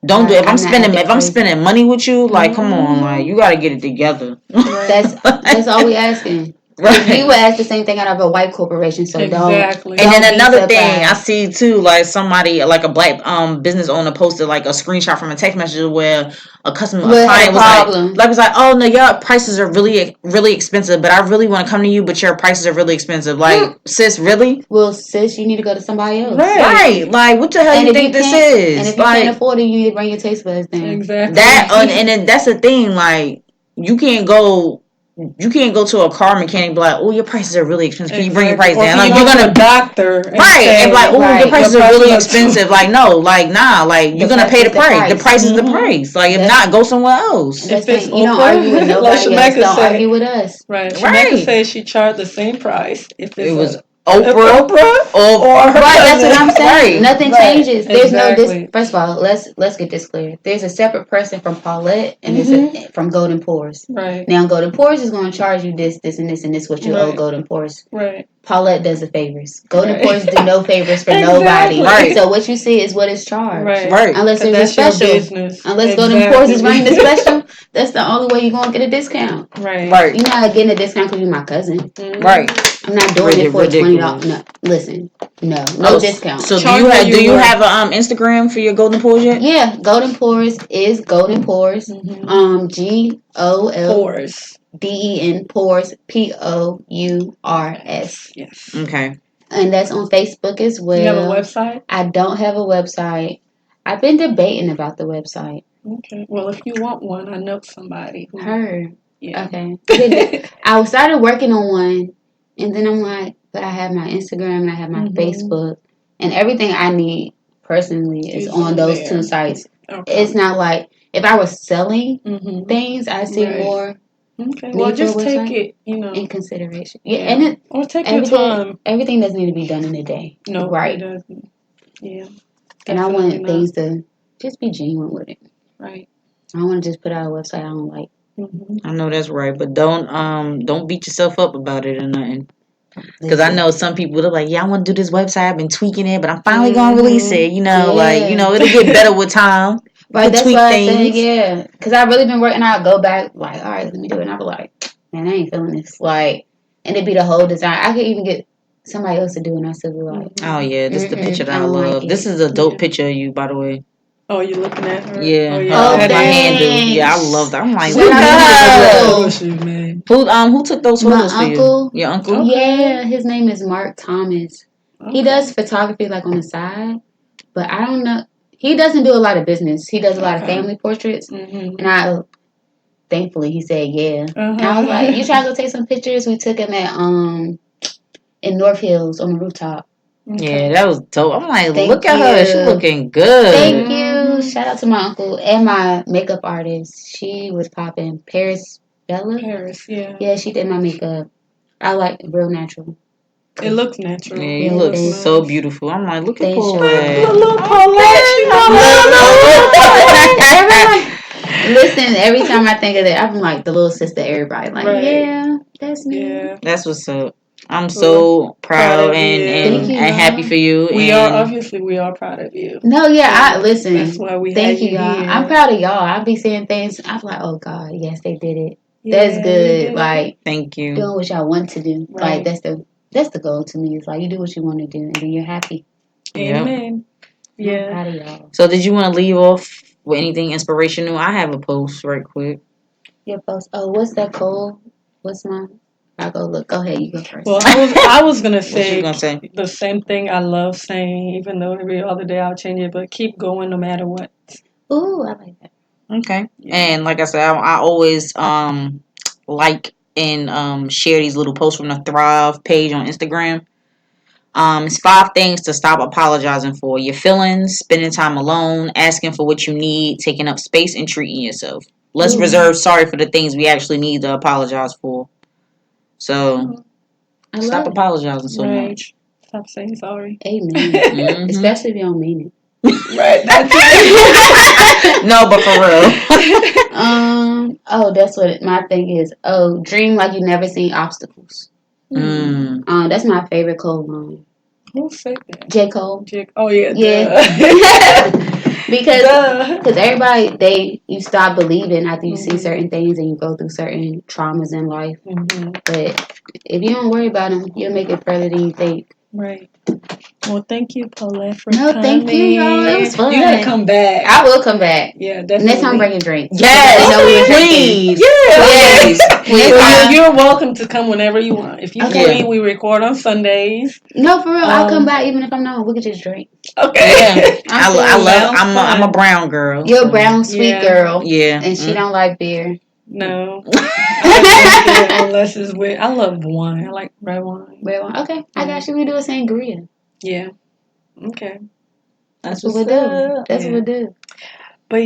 Don't do it. If I'm spending money with you, like, come on. Like, you got to get it together. That's all we asking. Right. You would ask the same thing out of a white corporation, so Exactly. And then don't another be thing I surprised. see too, like somebody, like a black business owner posted like a screenshot from a text message where a We'll have client a was problem. was like, oh no, your prices are really really expensive, but I really want to come to you, but your prices are really expensive. Like, sis, really? Well, sis, you need to go to somebody else. Right? Like, what the hell And you if think you this can't, is? and if you can't afford it, you need to bring your taste buds then. Exactly. That, and then that's the thing. Like, you can't go to a car mechanic and be like, oh, your prices are really expensive. Can you bring your price down? Like, you're gonna a doctor, and be like, oh, your prices are really expensive. Like, no, like, nah, like, you're gonna pay the price. The price is the price. Like, if not, go somewhere else. If it's you don't argue with nobody else, don't argue with us. Right. Shameka says she charged the same price if it was Oprah or right, that's what I'm saying. Right. Nothing changes. There's Exactly. no first of all, let's get this clear. There's a separate person from Paulette and there's a from Golden POURS. Right. Now Golden POURS is going to charge you this, and this what you owe Golden POURS. Right. Paulette does the favors. Golden POURS do no favors for nobody. Right. So what you see is what is charged. Right. Unless there's a special. Unless Golden POURS is running the special, that's the only way you're going to get a discount. Right. You're not getting a discount because you're my cousin. Right. I'm not doing it for $20. No, listen, no discount. So do you have a Instagram for your Golden POURS yet? Yeah, Golden POURS is Golden POURS. GOLDEN POURS POURS. Yes. Okay. And that's on Facebook as well. You have a website? I don't have a website. I've been debating about the website. Okay. Well, if you want one, I know somebody. Her. Yeah. Okay. I started working on one, and then I'm like, but I have my Instagram and I have my Facebook, and everything I need personally is on those two sites. Okay. It's not like if I was selling things, I see more. Okay. Well, just take it, in consideration. Yeah, and or take your time. Everything doesn't need to be done in a day. No, right. It doesn't. Yeah. And I want things to just be genuine with it. Right. I don't want to just put out a website I don't like. I know that's right, but don't beat yourself up about it or nothing. Because I know some people are like, yeah, I want to do this website. I've been tweaking it, but I'm finally gonna release it. It'll get better with time. Right, that's why I said, yeah. Because I've really been working out. Go back, like, all right, let me do it. And I'll be like, man, I ain't feeling this. Like, and it'd be the whole design. I could even get somebody else to do it, and I still be like, oh yeah, this is the picture that I love. This is a dope picture of you, by the way. Oh, you're looking at her? Yeah. Oh, yeah. My handle. Yeah, I love that. I'm like, who took those photos for you? Your uncle? Okay. Yeah, his name is Mark Thomas. Okay. He does photography like on the side, but I don't know. He doesn't do a lot of business. He does a lot of family portraits, and thankfully he said yeah. And I was like, you try to go take some pictures? We took him at in North Hills on the rooftop. Okay. Yeah, that was dope. I'm like, look at her. She's looking good. Thank you. Shout out to my uncle and my makeup artist. She was popping. Paris Bella? Paris, yeah. Yeah, she did my makeup. I like real natural. It looks natural. Yeah, you look so beautiful. I'm like, look at Paulette. Listen, every time I think of that, I'm like the little sister to everybody. Like, yeah, that's me. Yeah. That's what's up. I'm so proud and happy for you. We are proud of you. No, yeah, listen. That's why we thank you, y'all. Here. I'm proud of y'all. I'll be saying things. I'm like, oh God, yes, they did it. Yeah, that's good. Like, thank you. Doing what y'all want to do. Right. Like, that's the goal to me. It's like you do what you want to do, and then you're happy. Amen. Yep. Yeah. I'm proud of y'all. So, did you want to leave off with anything inspirational? I have a post right quick. Your post. Oh, what's that code? What's mine? I'll go look. Go ahead. You go first. Well, I was gonna say the same thing I love saying, even though every other day I'll change it. But keep going no matter what. Ooh, I like that. Okay. Yeah. And like I said, I always like and share these little posts from the Thrive page on Instagram. It's 5 things to stop apologizing for: your feelings, spending time alone, asking for what you need, taking up space, and treating yourself. Let's reserve sorry for the things we actually need to apologize for. So, stop apologizing so much. Stop saying sorry. Amen. Especially if you don't mean it. Right. That's it. No, but for real. Oh, that's what my thing is. Oh, dream like you never seen obstacles. That's my favorite Cole line. Who said that? J. Cole. Oh yeah. Yeah. because everybody you stop believing after you see certain things and you go through certain traumas in life. But if you don't worry about them, you'll make it further than you think. Right. Well, thank you, Paulette, for coming. Thank you, y'all. It was fun. You gotta come back. I will come back. Yeah, definitely. Next time, bring a drink. Yes, please. Yes. Well, you're welcome to come whenever you want. If you're free, we record on Sundays. No, for real. I'll come back even if I'm not. We could just drink. Okay. Yeah. I'm a brown girl. You're a brown, sweet girl. Yeah. And she don't like beer. No. I don't unless it's with. I love wine. I like red wine. Red wine. Okay. I got you. We do a sangria. Yeah. Okay. That's what we do. That's what we do. But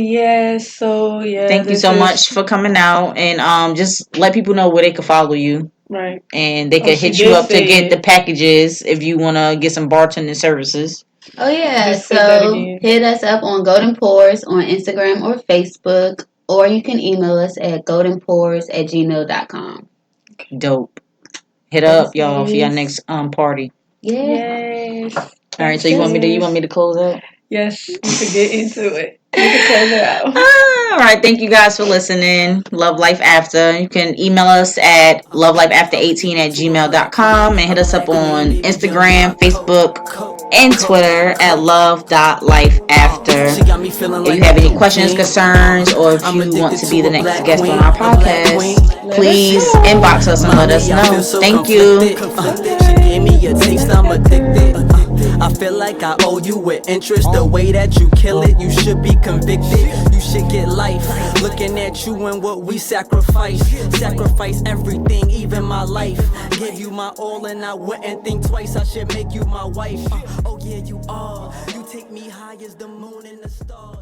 so thank you so much for coming out, and just let people know where they can follow you. Right. And they can hit you up to get the packages if you want to get some bartending services. Oh yeah. So hit us up on Golden Pours on Instagram or Facebook, or you can email us at goldenpours@gmail.com. Dope. Hit up y'all for your next party. Yeah. Yes. All right, so you want me to close out? Yes, you can get into it. You can close it out. All right, thank you guys for listening. Love Life After. You can email us at lovelifeafter18@gmail.com and hit us up on Instagram, Facebook, and Twitter at love.lifeafter. If you have any questions, concerns, or if you want to be the next guest on our podcast, please inbox us and let us know. Thank you. She gave me a taste, I'm addicted. I feel like I owe you with interest. The way that you kill it, you should be convicted. You should get life. Looking at you and what we sacrifice. Sacrifice everything, even my life. Give you my all and I wouldn't think twice. I should make you my wife. Oh yeah, you are. You take me high as the moon and the stars.